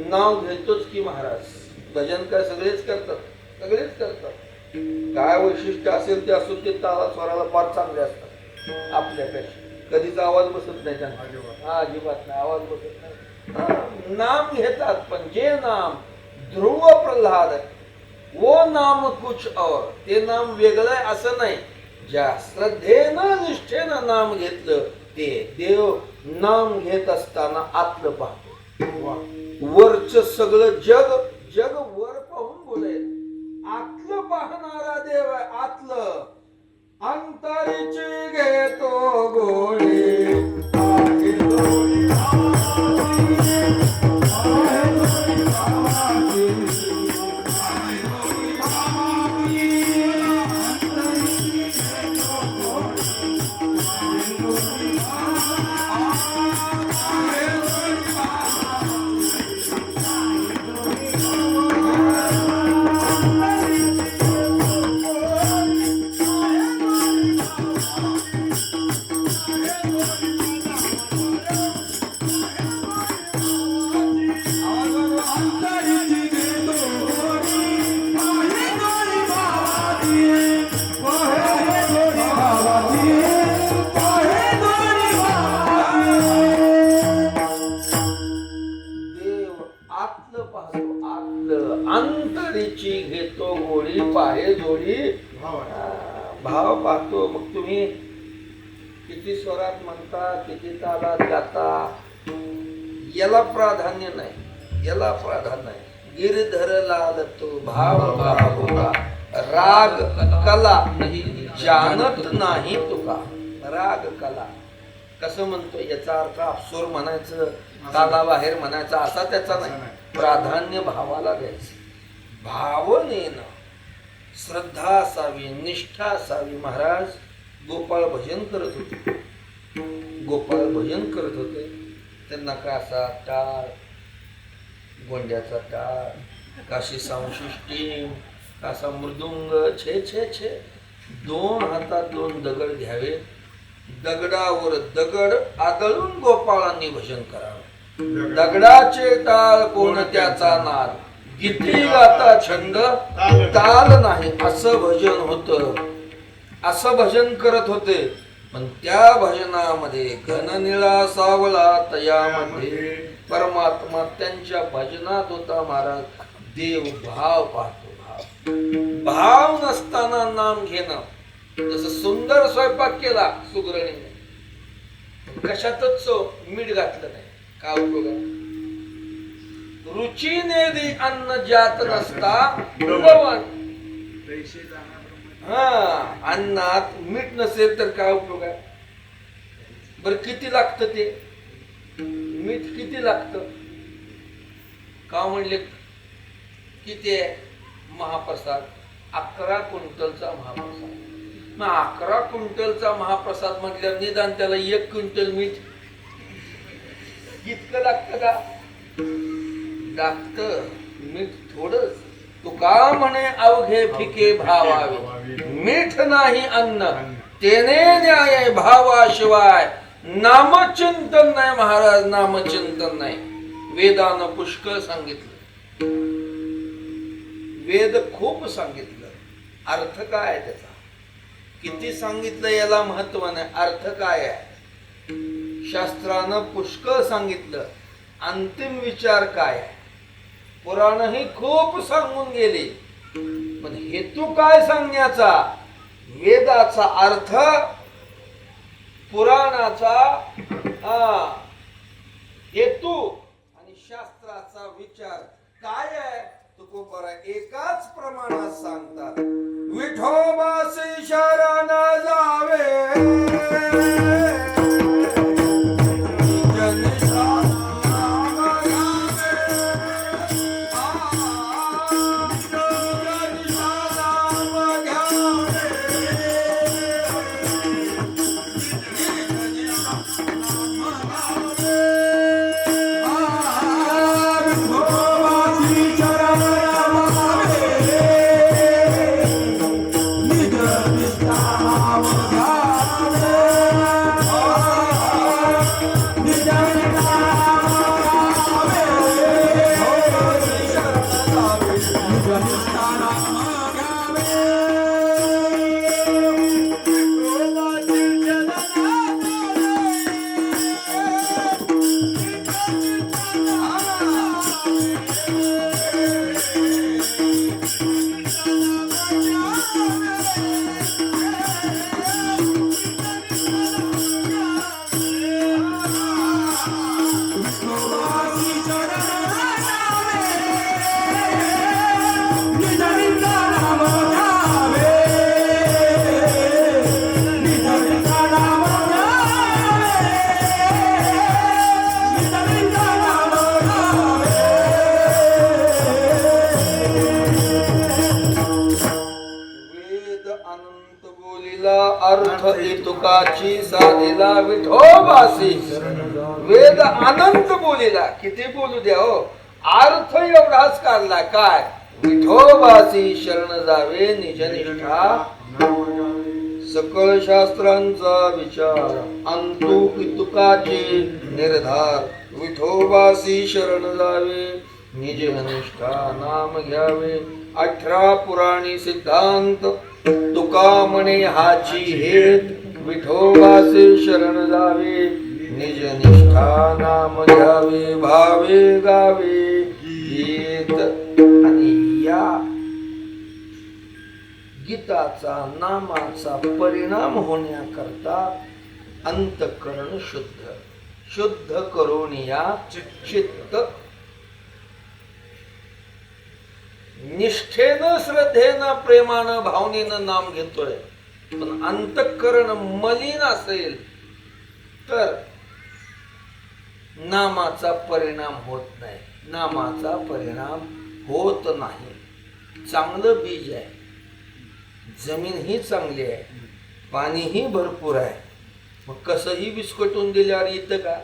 Speaker 1: नाव घेतोच की महाराज. भजन काय सगळेच करतात, सगळेच करतात. काय वैशिष्ट्य असेल ते असो, ते ताला स्वराला फार चांगले असतात आपल्यापेक्षा. कधीच आवाज बसत नाही त्यांना, अजिबात नाही आवाज बसत नाही. नाम घेतात, पण जे नाम ध्रुव प्रल्हाद वो नाम कुछ और, ते नाम वेगळं आहे असं नाही. ज्या श्रद्धेनं निष्ठेनं नाम घेतलं ते देव नाम घेत असताना आतलं पाहतो. वरच सगळं जग जग वर पाहून बोलेल, आतलं पाहणारा देव आहे. आतलं अंतरीची घेतो गोळी. अंतरीची घेतो गोळी पाहे जोडी. भाव पाहतो. मग तुम्ही किती स्वरात म्हणता, किती तालात गाता, याला प्राधान्य नाही, याला प्राधान्य नाही. गिरधर लाल तो भाव होता राग कला जानत नाही तुका. राग कला कसं म्हणतो याचा अर्थ अफसोर म्हणायचं, तालाबाहेर म्हणायचं असा त्याचा नाही. प्राधान्य भावाला द्यायचं. भावनेनं श्रद्धा असावी, निष्ठा असावी. महाराज गोपाळ भजन करत होते, गोपाळ भजन करत होते. त्यांना कासा टाळ, गोंड्याचा टाळ, काशी सांशिष्टी, कासा मृदुंग, छे छे छे. 2 हातात 2 दगड घ्यावे, दगडावर दगड आदळून गोपाळांनी भजन करावे. दगडाचे टाळ कोण त्याचा नाद, गीती गाता छंद ताल नाही, असं भजन होतं. असं भजन करत होते. पण त्या भजनामध्ये घननिळा सावला तयामध्ये परमात्मा त्यांच्या भजनात होता. महाराज देव भाव पाहतो. भाव नसताना नाम घेणं. जसं सुंदर स्वयंपाक केला सुगरणीने, कशातच मीठ घातलं नाही, का उपयोग आहे? रुचीने दी अन्न जात नसता लवण. अन्नात मीठ नसेल तर काय उपयोग आहे? बरं किती लागतं ते मीठ, किती लागतं? का म्हणले किती आहे? महाप्रसाद 11 क्विंटलचा महाप्रसाद. मग 11 क्विंटलचा महाप्रसाद म्हटल्यावर निदान त्याला 1 क्विंटल मीठ इतकं लागतं का? लागतं. मीठ थोडंच. तुका म्हणे अवघे फिके भावावे, मीठ नाही अन्न तेने न्याय. भावाशिवाय नामचिंतन नाही. महाराज नामचिंतन नाही. वेदानं पुष्कळ सांगितलं, वेद खूप सांगितलं. अर्थ काय आहे त्याचा? किती सांगितलं याला महत्व नाही, अर्थ काय आहे? शास्त्रानं पुष्कळ सांगितलं, अंतिम विचार काय आहे? पुराणही खूप सांगून गेली, पण हेतू काय सांगण्याचा? वेदाचा अर्थ, पुराणाचा हेतू आणि शास्त्राचा विचार काय आहे? तुकोबरा एकाच प्रमाणात सांगतात. विठोबासे शरण जावे अर्थ तुकाची साधीला विठोबासी वेद अनंत बोलिला किती बोलू द्या हो अर्थ एवढाच काढला काय विठोबासी शरण जावे निजनिष्ठा सकळ शास्त्रांचा विचार अंतु तुकाचे निर्धार विठोबासी शरण जावे निजनिष्ठा नाम घ्यावे 18 पुराणी सिद्धांत तुका म्हणे हाची हेत विठोबासे शरण जावे निज निष्ठा नाम घ्यावे भावे गावे गीत आणि या गीताचा नामाचा परिणाम होण्याकरता अंतःकरण शुद्ध करून या चित्त निष्ठेनं श्रद्धेनं प्रेमानं भावनेनं नाम घेतोय पण अंतःकरण मलिन असेल तर नामाचा परिणाम होत नाही नामाचा परिणाम होत नाही चांगलं बीज आहे जमीन ही चांगली आहे पाणीही भरपूर आहे मग कसंही विस्कटून दिल्यावर येतं का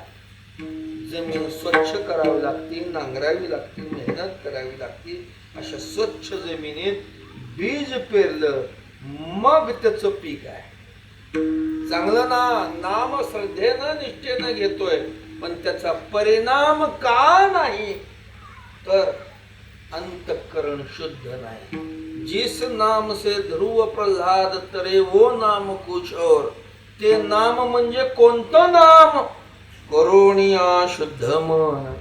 Speaker 1: जमीन स्वच्छ करावी लागते नांगरावी लागते मेहनत करावी लागते अशा स्वच्छ जमिनीत बीज पेरलं मग त्याचं पीक आहे चांगलं नाम श्रद्धेनं निष्ठेनं घेतोय पण त्याचा परिणाम का नाही तर अंतःकरण शुद्ध नाही जिस नाम से ध्रुव प्रल्हाद तरे वो नाम कुछ और ते नाम म्हणजे कोणतं नाम करुणिया शुद्ध मन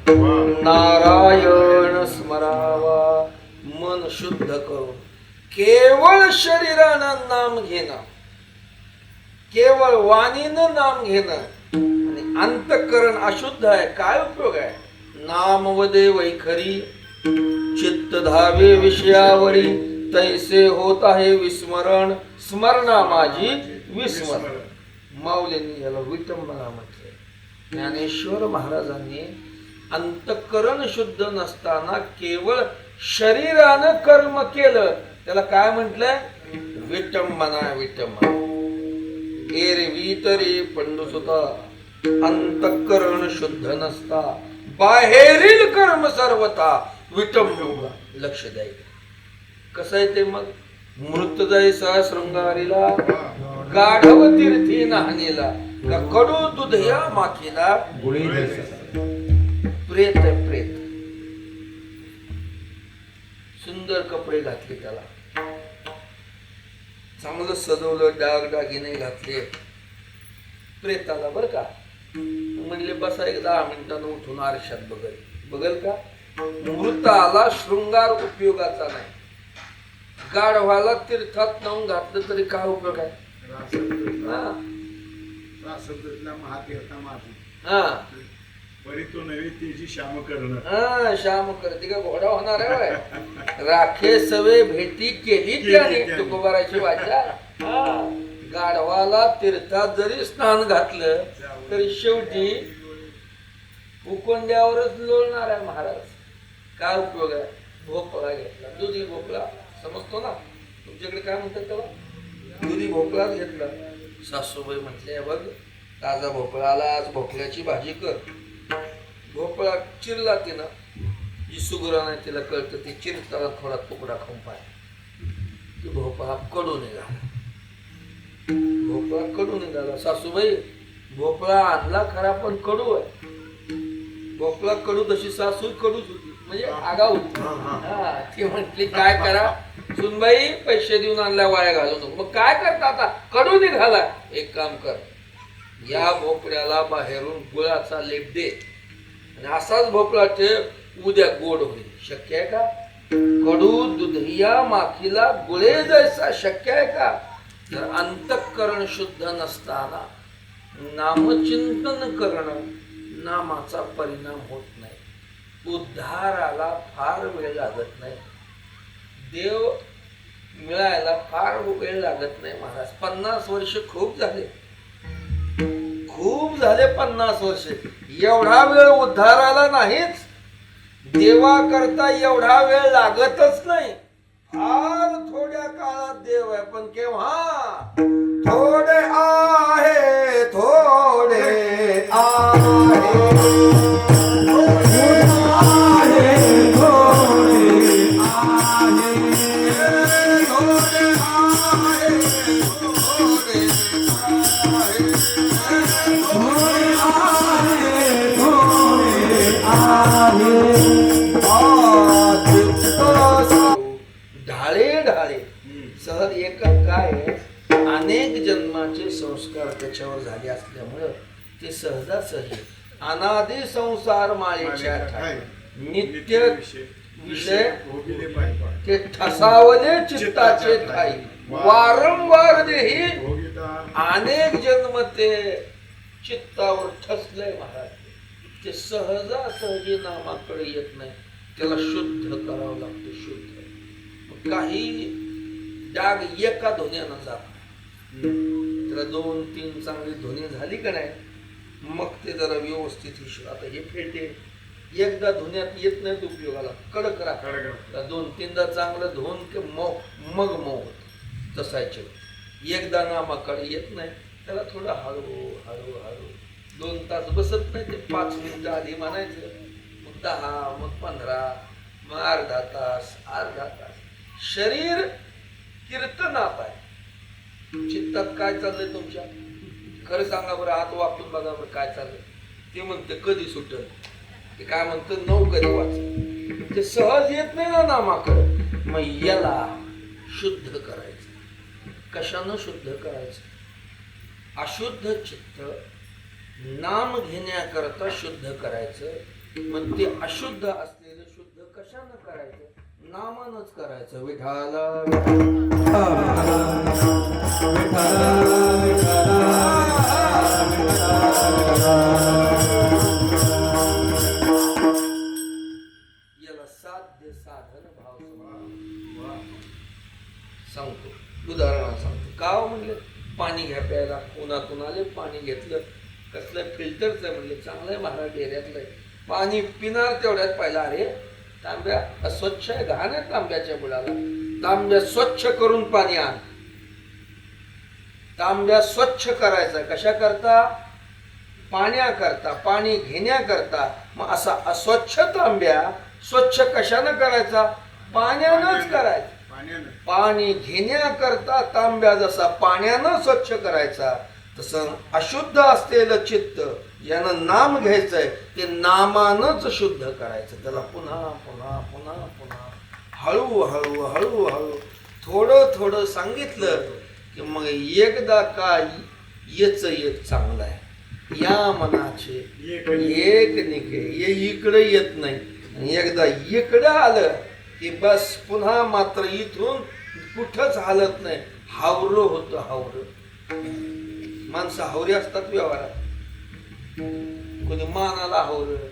Speaker 1: नारायण स्मरावा मन शुद्ध करून केवळ शरीरानं नाम घेणं केवळ वाणीनं नाम घेणं आणि अंतःकरण अशुद्ध आहे काय उपयोग आहे नाम वदे वैखरी चित्त धावे विषयावरी तैसे होत आहे विस्मरण स्मरणा माझी विस्मरण माऊलींनी याला विटंबना म्हटले ज्ञानेश्वर महाराजांनी अंतःकरण शुद्ध नसताना केवळ शरीरानं कर्म केलं त्याला काय म्हटलंय विटंबना विटंबना एरवी तरी पंडुसुता अंतःकरण शुद्ध नसता बाहेरील कर्म सर्वथा विटंबना लक्ष द्यायचं कसं आहे ते मग मृतदयसा शृंगारीला गाढव तीर्थी नाहनीला का कडू दुधया माखीला प्रेत आहे प्रेत सुंदर कपडे घातले त्याला चांगलं सजवलं दागिने घातले प्रेताला बर का म्हणले बसा एक 10 मिनिटांना उठून आरशात बघल का मृताला शृंगार उपयोगाचा नाही गाढवाला तीर्थात नेऊन घातलं तरी काय उपयोग आहे श्याम करते का घोडा होणार आहे राखे सवे भेटी केली त्याने तुकोबाराची वाचा गाढवाला तीर्थात जरी स्नान घातलं तरी शेवटी उकोंड्यावरच लोळणार आहे महाराज. काय उपयोग आहे? भोपळा घेतला, दुधी भोपळा समजतो ना तुमच्याकडे काय म्हणतात त्याला, दुधी भोपळाच घेतला. सासूबाई म्हटले बघ ताजा भोपळा आला, आज भोपळ्याची भाजी कर. भोपळा चिरला तिनं, जी सुगरण आहे तिला कळतं, ती चिरताना थोडा तुकडा खाऊन पाहिजे, ती भोपळा कडू निघाला. भोपळा कडू निघाला. सासूबाई भोपळा आणला खरा पण कडू आहे. भोपळा कडू तशी सासू कडूच होती, म्हणजे आगाऊ होती. हा, ती म्हटली काय करा सुनबाई, पैसे देऊन आणल्या वाया घालू नको. मग काय करता आता, कडू निघाला. एक काम कर, या भोपळ्याला बाहेरून गुळाचा लेप दे आणि असाच भोपळा ठेव, उद्या गोड होईल. शक्य आहे का? कडू दुधिया माखीला गुळे जैसा शक्य आहे का? जर अंतःकरण शुद्ध नसताना नामचिंतन करणं, नामाचा परिणाम होत नाही. उद्धाराला फार वेळ लागत नाही, देव मिळायला फार वेळ लागत नाही महाराज. 50 वर्ष खूप झाले, खूप झाले 50 वर्ष. एवढा वेळ उद्धाराला नाहीच, देवा करता एवढा वेळ लागतच नाही. फार थोड्या काळात देव आहे, पण केव्हा? थोडे आहे, थोडे ढाळे ढाळे सहज एक काय आहे, अनेक जन्माचे संस्कार त्याच्यावर झाले असल्यामुळं ते सहजासहजी अनादि संसार मायेच्या ठाई नित्य विषय ते ठसावले चित्ताचे ठाई वारंवार देही अनेक जन्म ते चित्तावर ठसलंय महाराज. ते सहजासहजी नामाकडे येत नाही, त्याला शुद्ध करावं लागतं. शुद्ध काही डाग एका धुण्यानं जात नाही, त्याला 2-3 चांगली धुणी झाली का नाही, मग ते जरा व्यवस्थित हिशोब. आता हे फेटे एकदा धुण्यात येत नाहीत उपयोगाला, कडक राखा. 2-3दा चांगलं धुवून ते मग मऊ तसायचे. एकदा नामाकडे येत नाही, त्याला थोडं हळू हळू हळू 2 तास बसत नाही, ते 5 मिनिटं आधी म्हणायचं, मग 10, मग 15, मग अर्धा तास. शरीर कीर्तनात आहे. चित्तात काय चाललंय तुमच्या? खरं सांगा बरं, हात वापरून बघा बरं काय चाललंय. ते म्हणते कधी सुटल, ते काय म्हणतं 9 कधी वाच. ते सहज येत नाही ना नामाकडं. मग याला शुद्ध करायचं. कशानं शुद्ध करायचं? अशुद्ध चित्त नाम घेण्याकरता शुद्ध करायचं. मग ते अशुद्ध असलेलं शुद्ध कशानं करायचं? नामानच करायचं. विठाला याला साध्य साधन भाव सांगतो. उदाहरण सांगतो. का म्हणले पाणी घ्या प्यायला, उन्हातून आले पाणी घेतलं, कसलं फिल्टरचं आहे म्हणले, चांगलं आहे महाराज डेऱ्यातलं आहे. पाणी पिणार तेवढ्यात पाहिला अरे तांब्या अस्वच्छ आहे, घाण आहे तांब्याच्या बुडाला. तांब्या स्वच्छ करून पाणी आण. तांब्या स्वच्छ करायचा कशा करता? पाण्याकरता, पाणी घेण्याकरता. मग असा अस्वच्छ तांब्या स्वच्छ कशानं करायचा? पाण्यानंच करायचा. पाणी घेण्याकरता तांब्या जसा पाण्यानं स्वच्छ करायचा, तसं अशुद्ध असलेलं चित्त यानं नाम घ्यायचंय, ते नामानच शुद्ध करायचं. त्याला पुन्हा पुन्हा पुन्हा पुन्हा हळू हळू हळू हळू थोडं थोडं सांगितलं की मग एकदा काय येच एक चांगलं आहे. या मनाचे एक निघे, ये इकडे येत नाही. एकदा इकडं आलं की बस पुन्हा मात्र इथून कुठंच हालत नाही. हावरं होतं हावरं. माणसं हावरी असतात व्यवहारात. कोणी मानाला हावरं,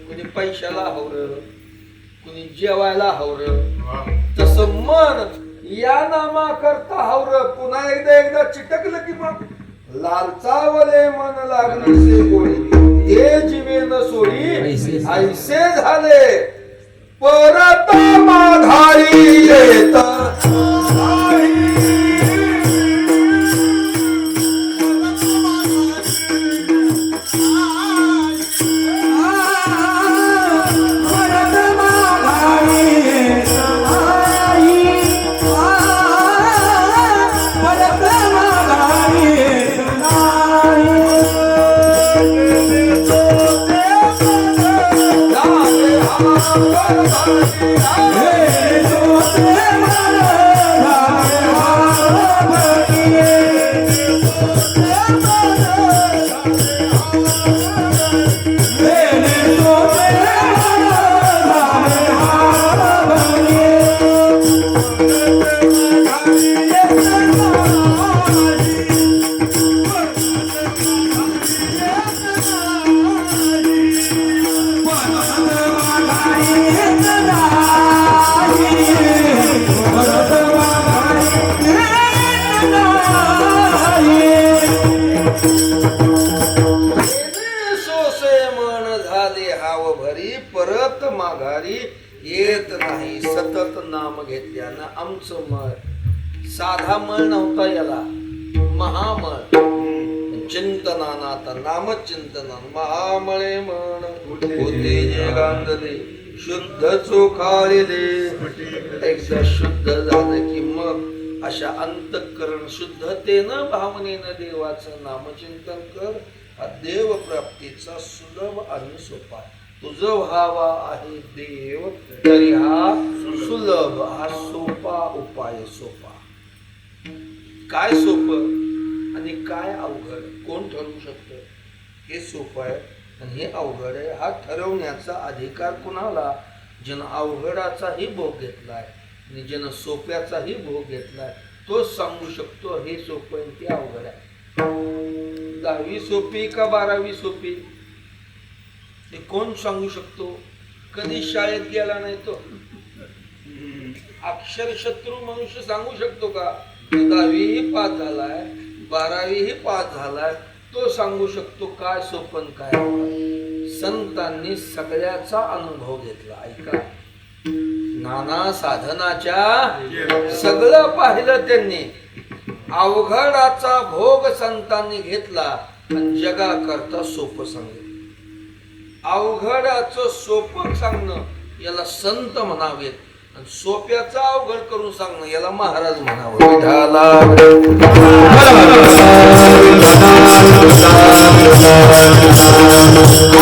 Speaker 1: कोणी पैशाला हावरं, कोणी जेवायला हावरं. तसं मन या नामा करता हावर पुन्हा एकदा चिटकलं की मग लालचावले मन लागली से गोळी हे जीवे न सोडी ऐसे झाले परत माघारी येत परत माघारी येत नाही. सतत नाम घेतल्यानं आमचं मळ साधा मळ नव्हता याला महामळ चिंतनानात नामचिंतन महामळे म्हण होते जे गांधले शुद्ध चोखाळले. एकदा शुद्ध झालं की मग अशा अंतःकरण शुद्धतेनं भावनेनं देवाचं नामचिंतन कर. हा देव प्राप्तीचा सुलभ आणि सोपा. तुझं व्हावा आहे देव तरी हा सुलभ हा सोपा उपाय. सोपा काय सोपं आणि काय अवघड कोण ठरवू शकतं? हे सोपं आहे आणि हे अवघड आहे हा ठरवण्याचा अधिकार कुणाला? ज्यानं अवघडाचाही भोग घेतलाय आणि ज्यानं सोप्याचाही भोग घेतलाय तोच सांगू शकतो हे सोपं आणि ते अवघड आहे. 10वी सोपी का 12वी सोपी हे कोण सांगू शकतो? कधी शाळेत गेला नाही तो अक्षरशत्रू मनुष्य सांगू शकतो का? 10वी पास झालाय 12वी पास झालाय तो सांगू शकतो काय सोपन काय. संतांनी सगळ्याचा अनुभव घेतला. ऐका नाना साधनाच्या सगळं पाहिलं त्यांनी. अवघडाचा भोग संतांनी घेतला आणि जगा करता सोपं सांगितलं. अवघडाचं सोपं सांगणं याला संत म्हणावेत आणि सोप्याचा अवघड करून सांगणं याला महाराज म्हणावं.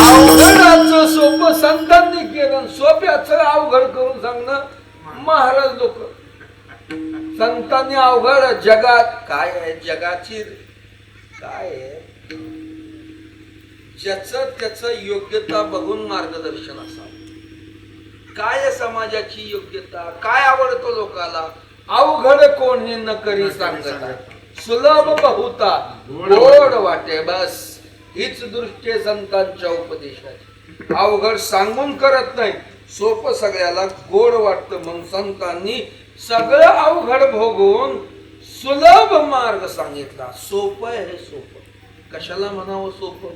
Speaker 1: अवघडाचं सोपं संतांनी केलं सोप्याचं अवघड करून सांगणं महाराज लोक. संतांनी अवघड जगात काय आहे जगाची काय आहे ज्याचं त्याचं योग्यता बघून मार्गदर्शन असावं. काय समाजाची योग्यता काय आवडतो लोकाला. अवघड कोण हे न करी सांगता सुलभ बहुता गोड वाटे. बस हीच दृष्टी आहे संतांच्या उपदेशाची. अवघड सांगून करत नाही सोपं सगळ्याला गोड वाटतं म्हणून संतांनी सगळं अवघड भोगून सुलभ मार्ग सांगितला. सोपं आहे हे सोपं. कशाला म्हणावं सोपं?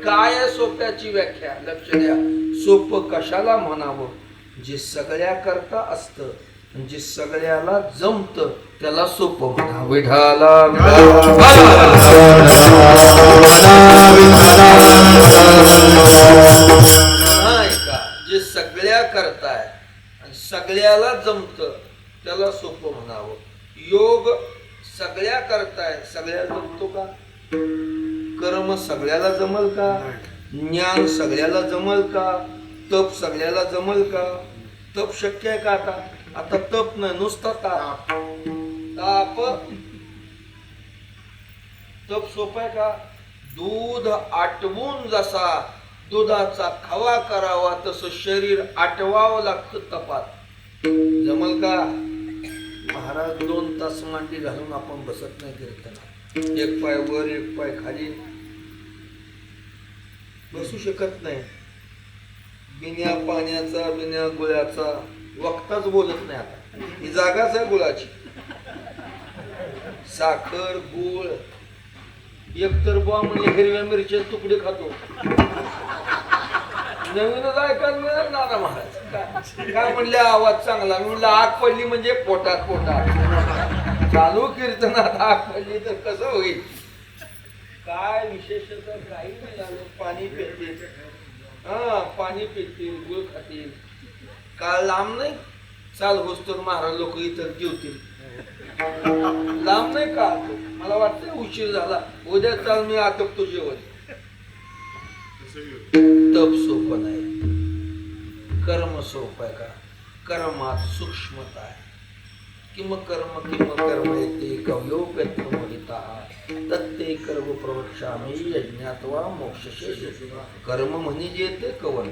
Speaker 1: काय सोप्याची व्याख्या लक्ष द्या. सोपं कशाला म्हणावं? जे सगळ्या करता असतं जे सगळ्याला जमत त्याला सोपं म्हणावं. विठाला नाही का जे सगळ्या करताय आणि सगळ्याला जमत त्याला सोपं म्हणावं. योग सगळ्या करताय सगळ्या जमतो का? कर्म सगळ्याला जमल का? ज्ञान सगळ्याला जमल का? तप सगळ्याला जमल का? तप शक्य आहे का? आता तप नाही नुसता ताप. ताप तप सोपं आहे का? दूध आटवून जसा दुधाचा खवा करावा तसं शरीर आटवावं लागतं तपात. जमल का? महाराज 2 तास मांडी घालून आपण बसत नाही कीर्तनात. एक पाय वर एक पाय खाली बसू शकत नाही. बिन्या पाण्याचा बिन्या गुळ्याचा वक्ताच बोलत नाही. आता ही जागाच आहे गुळाची. साखर गुळ एकतर बुवा म्हणजे हिरव्या मिरच्या तुकडे खातो. नवीनच ऐकायला मिळालं नाना महाराज काय म्हणले आवाज चांगला. मी म्हणलं आग पडली म्हणजे पोटात पोटात. चालू कीर्तनात आग पडली तर कसं होईल. काय विशेषतः काही नाही झालं. पाणी पितील, हा पाणी पितील, गुळ खातील. काळ लांब नाही चाल गोष्ट महाराज लोक इतर जेवतील. लांब नाही का मला वाटतं उशीर झाला. उद्या चाल मी आटपतो जेवण. तप सोपं नाही, कर्म सोप आहे का. कर्मात सूक्ष्मता आहे. किम कर्म येते कवयोप्यत्वमहिता तत्ते कर्म प्रवक्ष्यामि यज्ञात्वा मोक्षशेष. कर्म म्हणजे येते कवन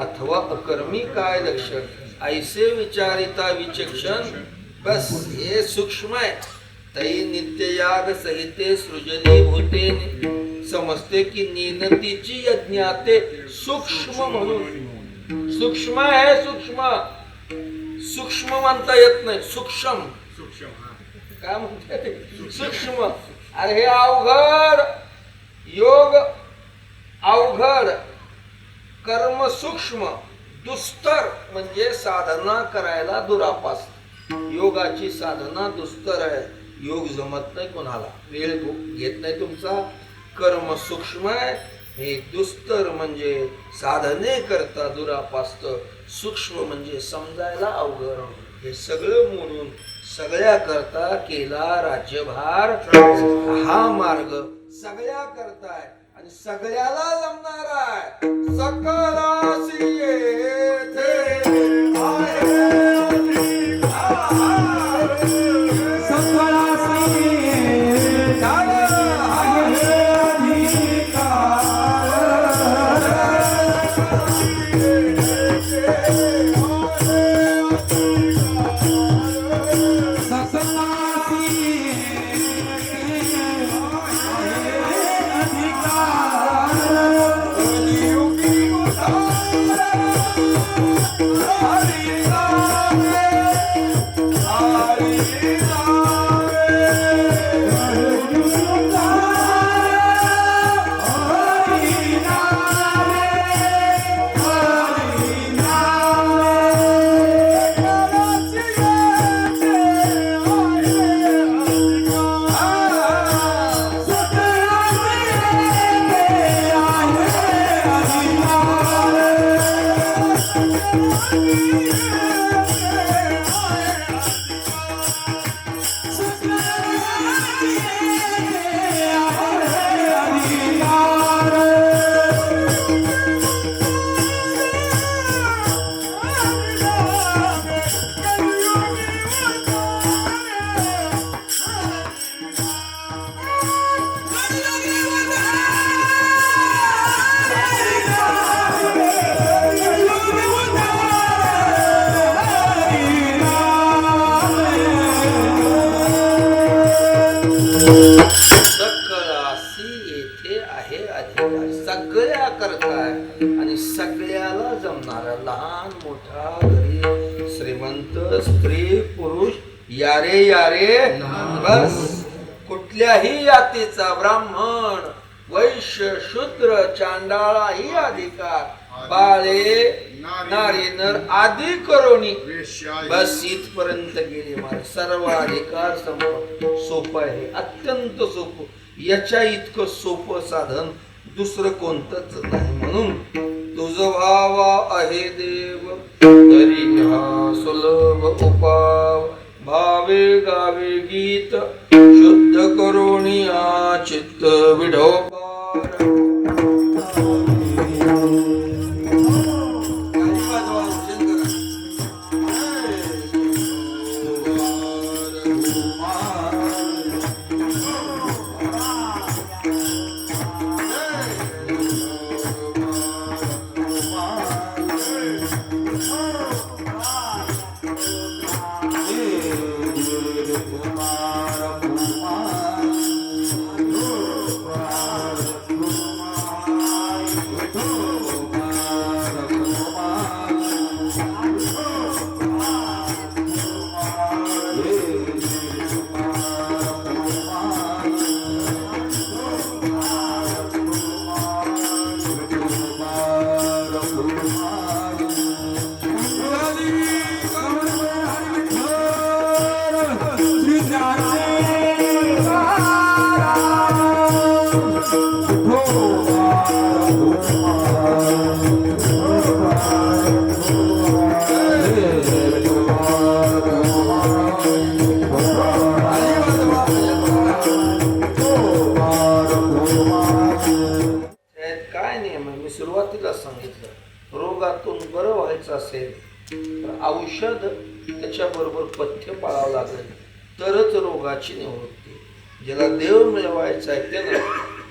Speaker 1: अथवा अकर्मी काय लक्षण ऐसे विचारिता विचक्षण. बस हे सूक्ष्म आहे. तई नित्ययाग सहिते सृजनी भूते समजते की नियतीची यज्ञाते सूक्ष्म म्हणून. सूक्ष्म आहे. सूक्ष्म म्हणता येत नाही. सूक्ष्म काय म्हणते सूक्ष्म. अरे हे अवघड योग अवघड कर्म सूक्ष्म दुस्तर म्हणजे साधना करायला दुरापास्त. योगाची साधना दुस्तर आहे. योग जमत नाही कोणाला. वेळ घेत नाही तुमचा. कर्म सूक्ष्म आहे. हे दुस्तर म्हणजे साधने करता दुरापास्त. सूक्ष्म म्हणजे समजायला अवघड. हे सगळं मोडून सगळ्या करता केला राज्यभार. हा मार्ग सगळ्या करताय आणि सगळ्याला जमणार आहे. सकलासी येथे सगळ्या करताय आणि सगळ्याला जमणारा. लहान मोठा गरीब श्रीमंत स्त्री पुरुष यारे यारे बस. कुठल्याही जातीचा ब्राह्मण वैश्य शूद्र चांडाळाही अधिकार. बाळे नारी नर आदी करोनी बस इथपर्यंत गेले. मला सर्व अधिकार सोपं आहे. अत्यंत सोपं. याच्या इतकं सोपं साधन दुसरं कोणतंच नाही. म्हणून तुझ भावा आहे देव तरी हा सुलभ उपाव. भावे गावे गीत शुद्ध करोनिया चित्त विढोपार. माणूस असेल तर औषध त्याच्याबरोबर पथ्य पाळावं लागेल तरच रोगाची निवृत्ती. ज्याला देव मिळवायचा आहे त्यानं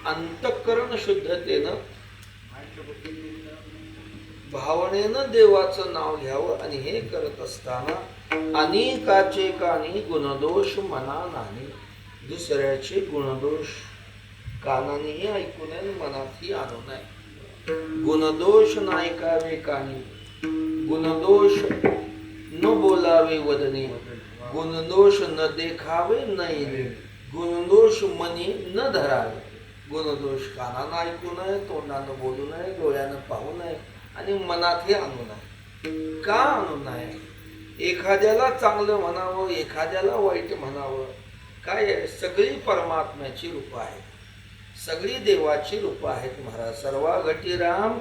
Speaker 1: अंतःकरण शुद्धतेनं भावनेनं देवाचं नाव घ्यावं. आणि हे करत असताना अनेकाचे कानी गुणदोष मना नाही. दुसऱ्याचे गुणदोष कानानेही ऐकू नये, मनातही आणू नये. गुणदोष नायकावे कानी, गुणदोष न बोलावे वदने, गुणदोष न देखावे नयने, गुणदोष मनी न धरावे. गुणदोष कानानं ऐकू नये, तोंडानं बोलू नये, डोळ्यानं पाहू नये आणि मनातही आणू नये. का आणू नये? एखाद्याला चांगलं म्हणावं, एखाद्याला वाईट म्हणावं. काय आहे? सगळी परमात्म्याची रूप आहेत, सगळी देवाची रूप आहेत महाराज. सर्वा घटी राम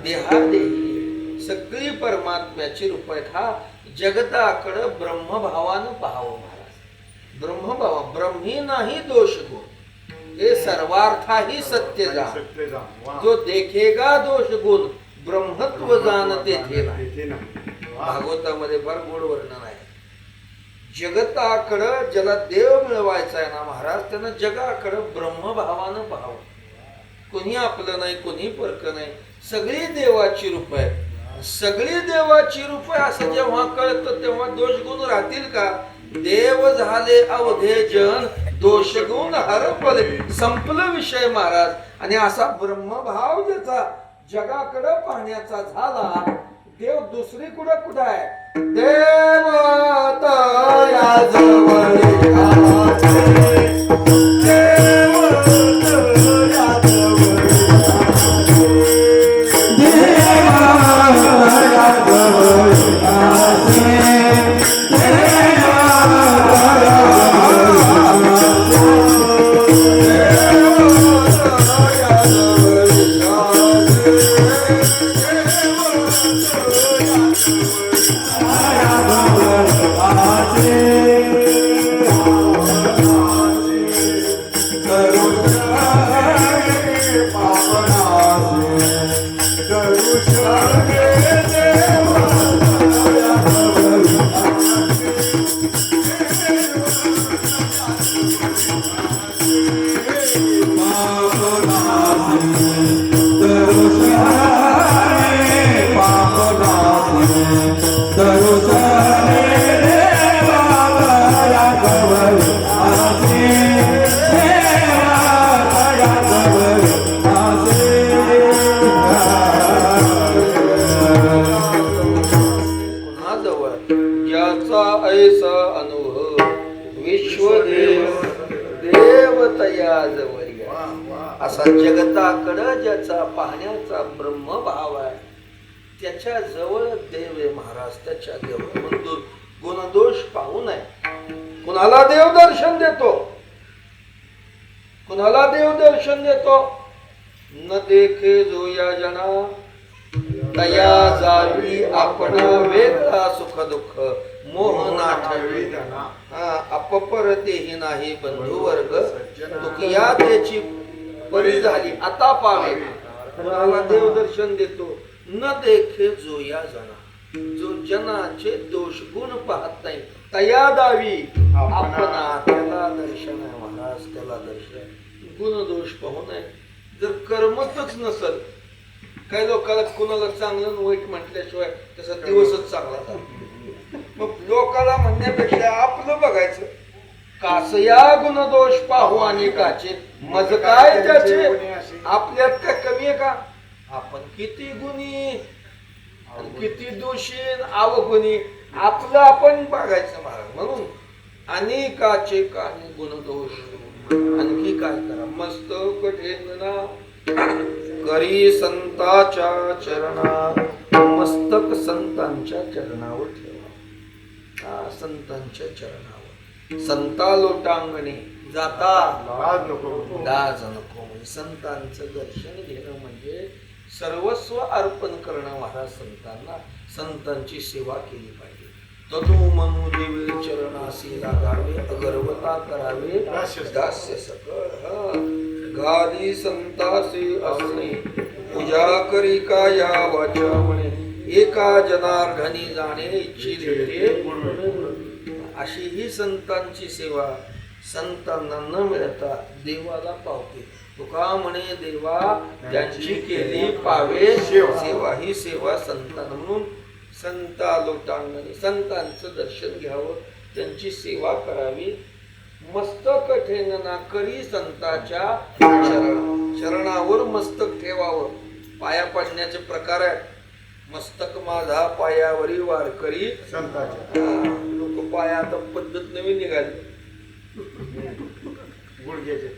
Speaker 1: देहा देही, सगळी परमात्म्याची रूप आहेत. हा जगताकडं ब्रह्मभावानं पाहावं महाराज. ब्रह्मभाव ब्रह्मी नाही दोष गुण, हे सर्वार्थाही सत्य जा. जो देखेगा दोष गुण ब्रह्मत्व जाणते तेना. भागवतामध्ये फार गोड वर्णन आहे. जगताकडं ज्याला देव मिळवायचा आहे ना महाराज, त्यानं जगाकडं ब्रह्मभावानं पाहावं. कोणी आपलं नाही, कोणी परक नाही, सगळी देवाची रूप आहे. सगळी देवाची रूप आहे असं जेव्हा कळतं तेव्हा दोष गुण राहतील का? देव झाले अवघे जन, दोष गुण हरपले. संपलं विषय महाराज. आणि असा ब्रह्मभाव ज्याचा जगाकडं पाहण्याचा झाला, देव दुसरी कुठं आहे? देव तया जवळ असा जगताकडं ज्याचा पाहण्याचा ब्रह्मभाव आहे त्याच्या जवळ देव आहे महाराज. त्याच्या जवळ गुणदोष पाहू नये. कुणाला देव दर्शन देतो? कुणाला देव दर्शन देतो? न देखे जो या जना तया जावी आपणा वेगळा सुख दुःख मोहना ठेवी अपपरतेही नाही बंधू वर्ग दुखिया त्याची परी झाली आता पावे. कुणाला देव दर्शन देतो? न देखे जो या जना, जो जनाचे दोष गुण पाहत नाही. तया दावी आपणा, त्याला दर्शन आहे महाराज, त्याला दर्शन. गुण दोष पाहू नये. जर कर्मच नसल, काही लोकांना कुणाला चांगलं वाईट म्हटल्याशिवाय त्याचा दिवसच चांगला जातो. मग लोकाला म्हणण्यापेक्षा आपलं बघायचं. कासया गुणदोष पाहू अनेकाचे, मज काय त्याचे. आपल्यात काय कमी आहे का? आपण किती गुणी, किती दोषी, अवगुणी, आपलं आपण बघायचं महाराज. म्हणून अनेकाचे कानी गुणदोष. आणखी काय करा? मस्तक ठेवणा करी संताच्या चरणात, मस्तक संतांच्या चरणावर ठेवा. संतांच्या चरणावर. संता लोटांगणे जाता लाज नको. संतांचं दर्शन घेणं म्हणजे सर्वस्व अर्पण करणं महाराज. संतांना, संतांची सेवा केली पाहिजे. तनु मनु देवी चरणासी लागावे, अगरवता करावे दास्य सकळ. गादी संतासी असणे, पूजा करी का या वाचा म्हणे. एका जनार्दनी जाणे इच्छिले ते अशी ही संतांची सेवा संतांना न मिळता देवाला पावते. तुका म्हणे देवा ज्यांची केली पावे सेवा, ही सेवा संतांना. म्हणून संता लोटांगणी संतांचं दर्शन घ्यावं, त्यांची सेवा करावी. मस्तक ठेंगणा करी संताच्या शरणावर मस्तक ठेवावं. पाया पडण्याचे प्रकार आहेत. मस्तक माझा पायावरी वारकरी
Speaker 2: संताच्या.
Speaker 1: लोक पाया आता पद्धत नवीन निघाली.
Speaker 2: गुडघ्याचे.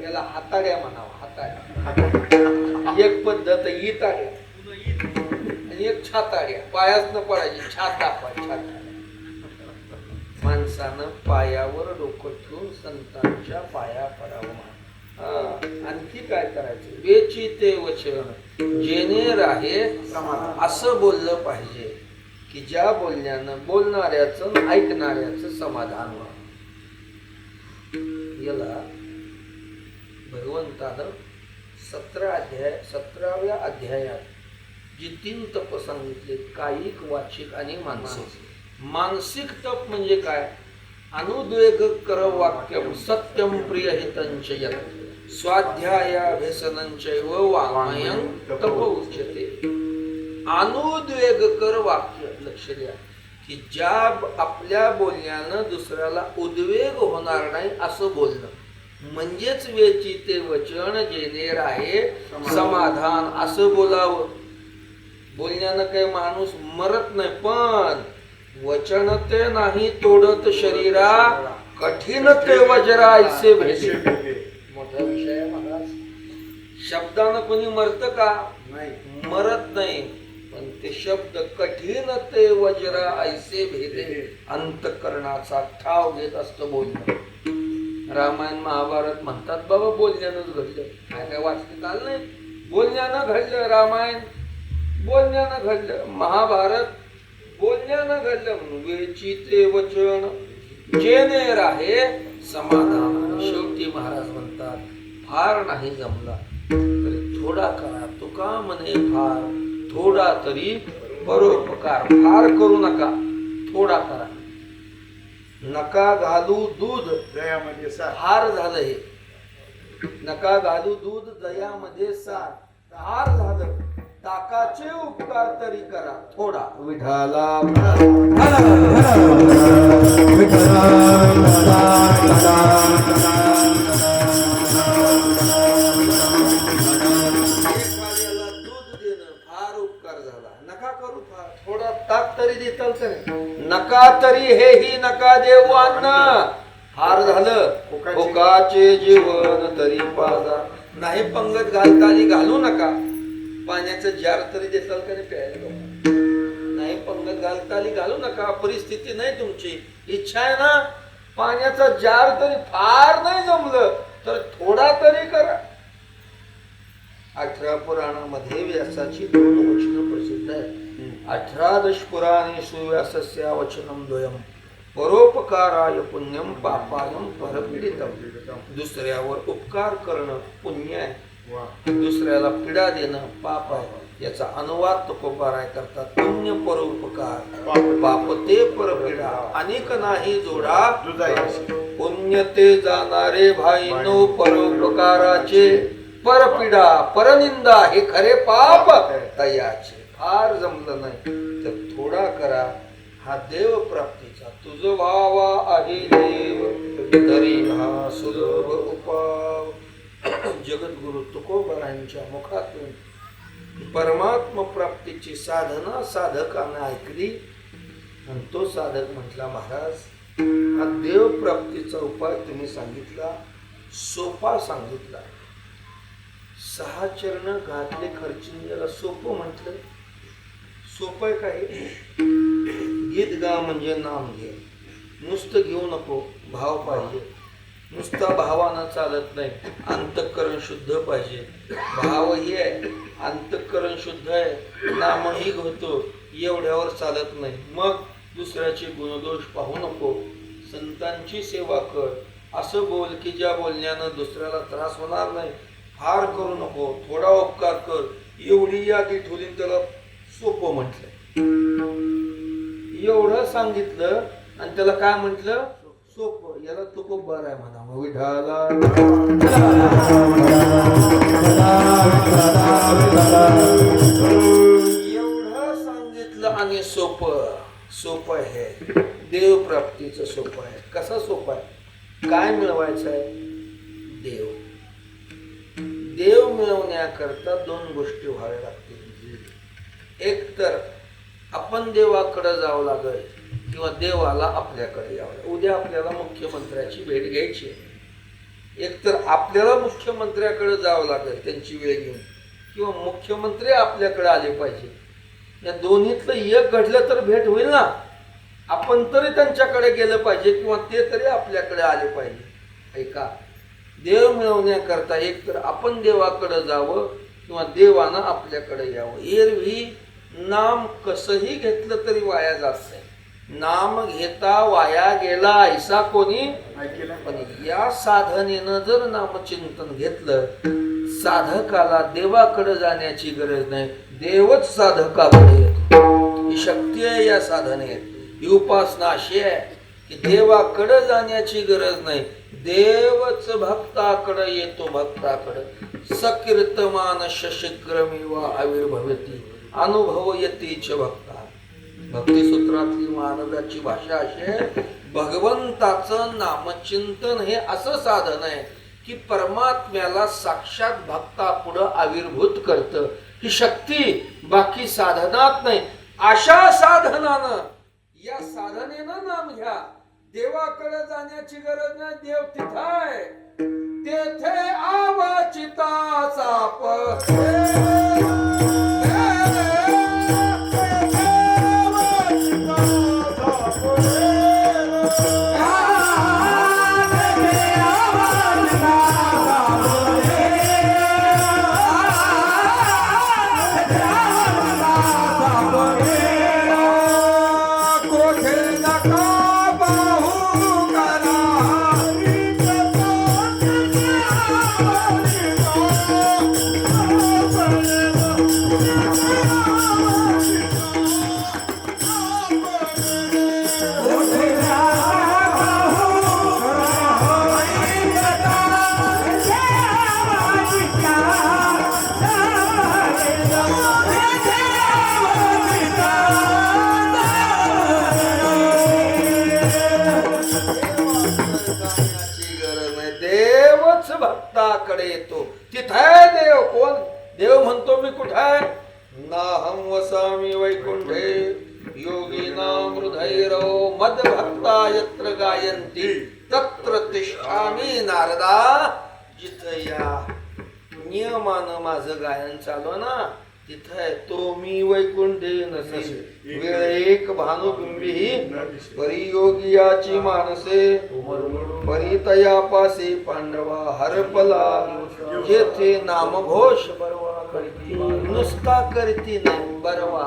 Speaker 1: याला हाताड्या म्हणावं. हाताड्या एक पद्धत इताड्या आणि एक छाताड्या. पायाच न पडायची, छाता पाय छाता. माणसानं पायावर डोकं ठेवून संतांच्या पाया पडावं. आणखी काय करायचं? वेची ते वचन जेने राहे असं बोललं पाहिजे की ज्या बोलण्यानं बोलणाऱ्याचं ऐकणाऱ्याचं समाधान व्हावं. याला भगवंतानं 17व्या अध्यायात जी 3 तप सांगितले, कायिक, वाचिक आणि मानसिक. मानसिक तप म्हणजे काय? अनुद्वेग कर वाक्यम सत्यम प्रिय हितंच यत् स्वाध्यायाभ्यसनंचैव वाङ्मयं तप उच्यते. अनुद्वेग कर वाक्य. लक्ष द्या की ज्या आपल्या बोलण्यानं दुसऱ्याला उद्वेग होणार नाही असं बोलणं म्हणजेच वेची ते वचन जेने राहे समाधान असं बोलावं. बोलण्यानं काही माणूस मरत नाही, पण वचन ते नाही तोडत शरीरा कठीण ते वज्रा ऐसे भेटे. मोठा विषय आहे महाराज. शब्दानं कोणी मरत का?
Speaker 2: नाही,
Speaker 1: मरत नाही, पण ते शब्द कठीण ते वज्रा ऐसे भेटे. अंतःकरणाचा ठाव घेत असतं बोलणं. रामायण महाभारत म्हणतात बाबा बोलण्यानंच घडलं. काय वाचण्यात आलं नाही. बोलण्यानं घडलं. रामायण बोलण्यानं घडलं. महाभारत बोलण्यानं घडलं. म्हणून वेची ते वचन जेने राहे समाधान. शेवटी महाराज म्हणतात फार नाही जमला तरी थोडा करा. तुका म्हणे फार थोडा तरी परोपकार. फार करू नका, थोडा करा. नका घालू दूध
Speaker 2: दयामध्ये सार.
Speaker 1: फार झालं हे. नका घालू दूध दयामध्ये सार. फार झालं. ताकाचे उपकार तरी करा थोडा. विठाला थोडा ताक तरी देताल तर नका तरी हेही नका देऊ अन्न. फार झालं. भुकाचे जीवन तरी पाजा. नाही पंगत घालताली घालू नका. पाण्याचं जार तरी देताल का प्यायला? नाही पंगत घालताली घालू नका. परिस्थिती नाही तुमची, इच्छा आहे ना पाण्याचा जार तरी फार नाही जमलं तर थोडा तरी करा. 18 पुराणामध्ये व्यासाची 2 वचनं प्रसिद्ध आहेत. 18 पुराणे सुव्यासस्य वचनम द्वयम परोपकाराय पुण्यम पापायम परपीडितम. दुसऱ्यावर उपकार करणं पुण्य आहे, दुसऱ्याला पीडा देणं पाप आहे. याचा अनुवाद तुकोबाराय करतात. पुण्य परोपकार पाप ते परपीडा अनेक नाही जोडा. पुण्य ते जाणारे भाईनो परोपकाराचे परपीडा परनिंदा हे खरे पाप तयाचे. फार जमलं नाही तर थोडा करा. हा देव प्राप्तीचा तुझ भावा आहे देव तरी हा सुलभ उपाव. जगद्गुरु तुकोबारायांच्या मुखातून परमात्म प्राप्तीची साधना साधकांना ऐकली आणि तो साधक म्हटला महाराज हा देव प्राप्तीचा उपाय तुम्ही सांगितला, सोपा सांगितला. 6 चरण घातले खर्चून याला सोपं म्हटलं. सोपं काय? गीत गा म्हणजे नाम घे. नुसतं घेऊ नको, भाव पाहिजे. नुसता भावानं चालत नाही, अंतःकरण शुद्ध पाहिजे. भावही आहे, अंतःकरण शुद्ध आहे, नामही होतो, एवढ्यावर चालत नाही. मग दुसऱ्याचे गुणदोष पाहू नको, संतांची सेवा कर. असं बोल की ज्या बोलण्यानं दुसऱ्याला त्रास होणार नाही. फार करू नको, थोडा उपकार कर. एवढी यादी ठेवली त्याला सोपं म्हटलं. एवढं सांगितलं आणि त्याला काय म्हटलं? सोपं. याला तुकोबार आहे म्हणा. मग विठाला एवढं सांगितलं आणि सोपं आहे. देव प्राप्तीचं सोपं आहे. कसा सोपं आहे? काय मिळवायचं आहे? देव मिळवण्याकरता दोन गोष्टी व्हाव्या लागतील. एक तर आपण देवाकडे जावं लागेल किंवा देवाला आपल्याकडे यावं. उद्या आपल्याला मुख्यमंत्र्याची भेट घ्यायची आहे. एक तर आपल्याला मुख्यमंत्र्याकडे जावं लागेल त्यांची वेळ घेऊन, किंवा मुख्यमंत्री आपल्याकडे आले पाहिजे. या दोन्हीतलं एक घडलं तर भेट होईल ना. आपण तरी त्यांच्याकडे गेलं पाहिजे किंवा ते तरी आपल्याकडे आले पाहिजे. ऐका, देव मिळवण्याकरता एक तर आपण देवाकडे जावं किंवा देवानं आपल्याकडे यावं. एरवी नाम कसंही घेतलं तरी वाया जात नाही. नाम घेता वाया गेला ऐसा कोणी. पण या साधनेनं जर नामचिंतन घेतलं, साधकाला देवाकडे जाण्याची गरज नाही, देवच साधकाकडे येतो. ही शक्ती आहे या साधनेत. ही उपासना अशी आहे की देवाकडे जाण्याची गरज नाही, देवच भक्ताकडे येतो. भक्ताकडे सकीर्तमान शीघ्रमेव आविर्भवती अनुभव येतीच भक्ता. भक्तिसूत्रातली महाराजांची भाषा अशी आहे, भगवंताचं नामचिंतन हे असं साधन आहे की परमात्म्याला साक्षात भक्तापुढं आविर्भूत करतं. ही शक्ती बाकी साधनात नाही. अशा साधनानं, या साधनेनं नाम घ्या. देवाकडे जाण्याची गरज नाही, देव तिथं आहे. तेथे आवाचिता साप भक्ताकडे येतो. तिथे देव. कोण देव म्हणतो? मी कुठे आहे? नाहं वसामि वैकुंठे योगिनां हृदयैरो मद्भक्ता यत्र गायन्ति तत्र तिष्ठामि नारदा. जिथं या नियमानं माझं गायन चालू ना, तिथं आहे तो मी. वैकुंठे नसे वेळ एक भानुबिंबी परियोगियाची मानसे परितयापासी पांडवा हरपला. जेथे नामघोष बरवा करती, नुसता करती नाही, बरवा.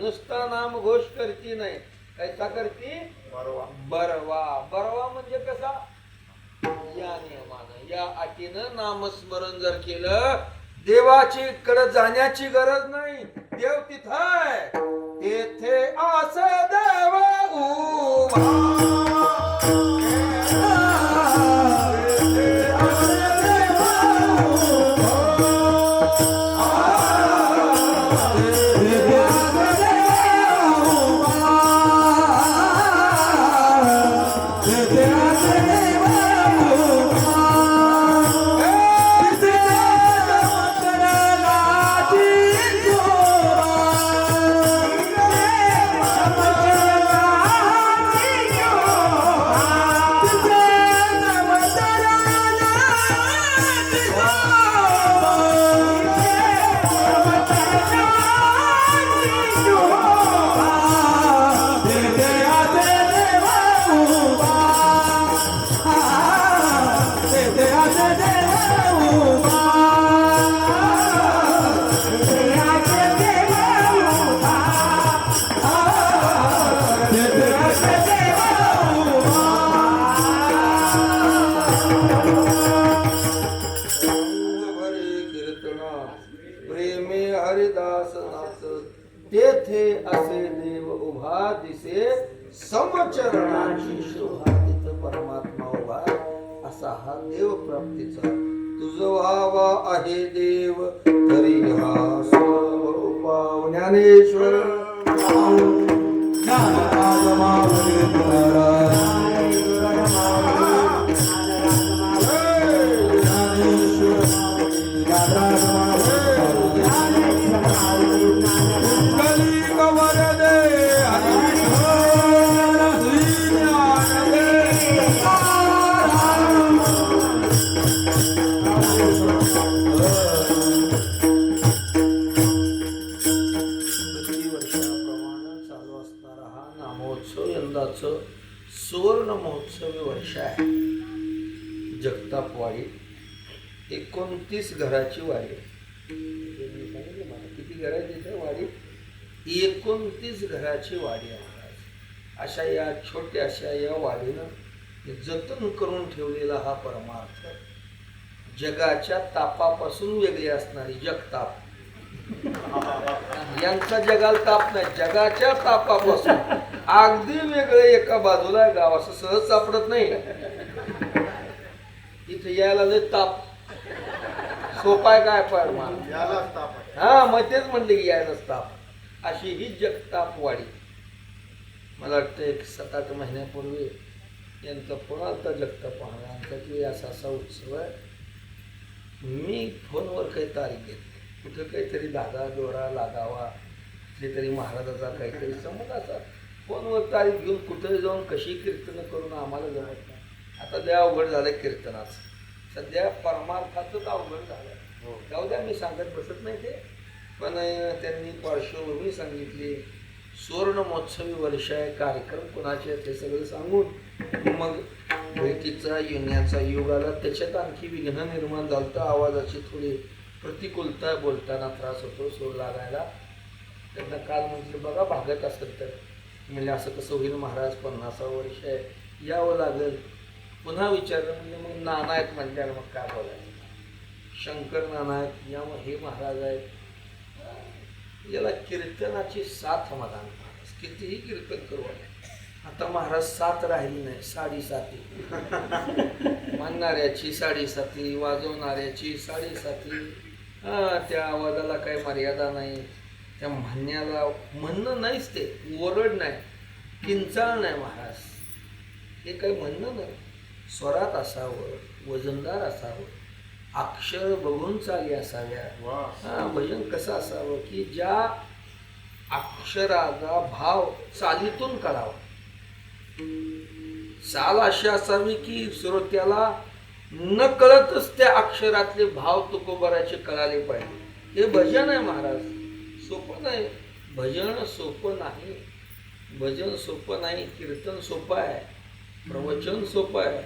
Speaker 1: नुसता नामघोष करती नाही, कैसा करती? बरवा. बरवा म्हणजे कसा? या नियमानं, या अटीनं नामस्मरण जर केलं, देवाची कडे जाण्याची गरज नाही. देव तिथं आहे. तेथे आस देव उभा. देव प्राप्तीचा तुझ व्हावा आहे देव तरी हा स्वभाव ज्ञानेश्वर प्रतिवर्षाप्रमाणे चालू असणारा हा नामोत्सव यंदाचं सुवर्ण महोत्सवी वर्ष आहे. जगतापवाडी 29 घराची वाडी आहे. त्यांनी सांगितलं मला किती घर आहे तिथे वाडी? 29 घराची वाडी आहे महाराज. अशा या छोट्याशा या वाडीनं जतन करून ठेवलेला हा परमार्थ जगाच्या तापापासून वेगळी असणारी जगताप. यांचा जगाला ताप नाही, जगाच्या तापापासून अगदी वेगळे एका बाजूला गाव असं सहज सापडत नाही. इथे यायला लय ताप सोपाय काय परमार्थ.
Speaker 2: यालाच ताप आहे.
Speaker 1: हा मग तेच म्हणले की यायलाच ताप. अशी ही जगतापवाडी. मला वाटतं एक 7-8 महिन्यापूर्वी यांचा फोन आलता जगताप आमचा की असा उत्सव आहे. मी फोनवर काही तारीख घेतली, कुठं काहीतरी धागा दोरा लागावा, कुठेतरी महाराजाचा काहीतरी संबंध असा फोनवर तारीख घेऊन कुठे जाऊन कशी कीर्तनं करून आम्हाला जमत नाही. आता लय अवघड झालं कीर्तनाचं. सध्या परमार्थाचंच अवघड झालं. जाऊ द्या, मी सांगत बसत नाही ते. पण त्यांनी पार्श्वभूमी सांगितली, सुवर्ण महोत्सवी वर्ष आहे, कार्यक्रम कोणाचे आहेत ते सगळं सांगून मग भेटीचा येण्याचा योग आला. त्याच्यात आणखी विघ्न निर्माण झालं तर आवाजाची थोडी प्रतिकूलता, बोलताना त्रास होतो, सूर लागायला. त्यांना काल म्हटलं बघा भागत असेल तर. म्हणजे असं कसं होईल महाराज, 50वं वर्ष आहे, यावं लागेल. पुन्हा विचारलं म्हणजे मग नानायक म्हणल्यावर मग काय बोलायचं. शंकर नानायक या मग हे महाराज आहेत. याला कीर्तनाची साथ महाराज, कितीही कीर्तन करू. आता महाराज साथ राहिली नाही, 7.5 म्हणणाऱ्याची 7.5, वाजवणाऱ्याची 7.5. त्या आवाजाला काही मर्यादा नाही, त्या म्हणण्याला म्हणणं नाहीच, ते ओरड नाही, किंचाळ नाही महाराज. हे काही म्हणणं नाही. स्वरात असावं, वजनदार असावं, अक्षर बघून चाली असाव्या. भजन कसं असावं की ज्या अक्षराचा भाव चालीतून करावा. चाल अशी असावी की श्रोत्याला न कळतच त्या अक्षरातले भाव तुकोबाराचे कळाले पाहिजे. हे भजन आहे महाराज, सोपं नाही. भजन सोपं नाही, भजन सोपं नाही. कीर्तन सोपं आहे, प्रवचन सोपं आहे.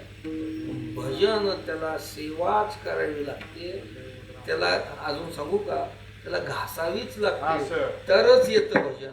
Speaker 1: भजन त्याला सेवाच करावी लागते. त्याला अजून सांगू का, त्याला घासावीच लागते, तरच येतं भजन.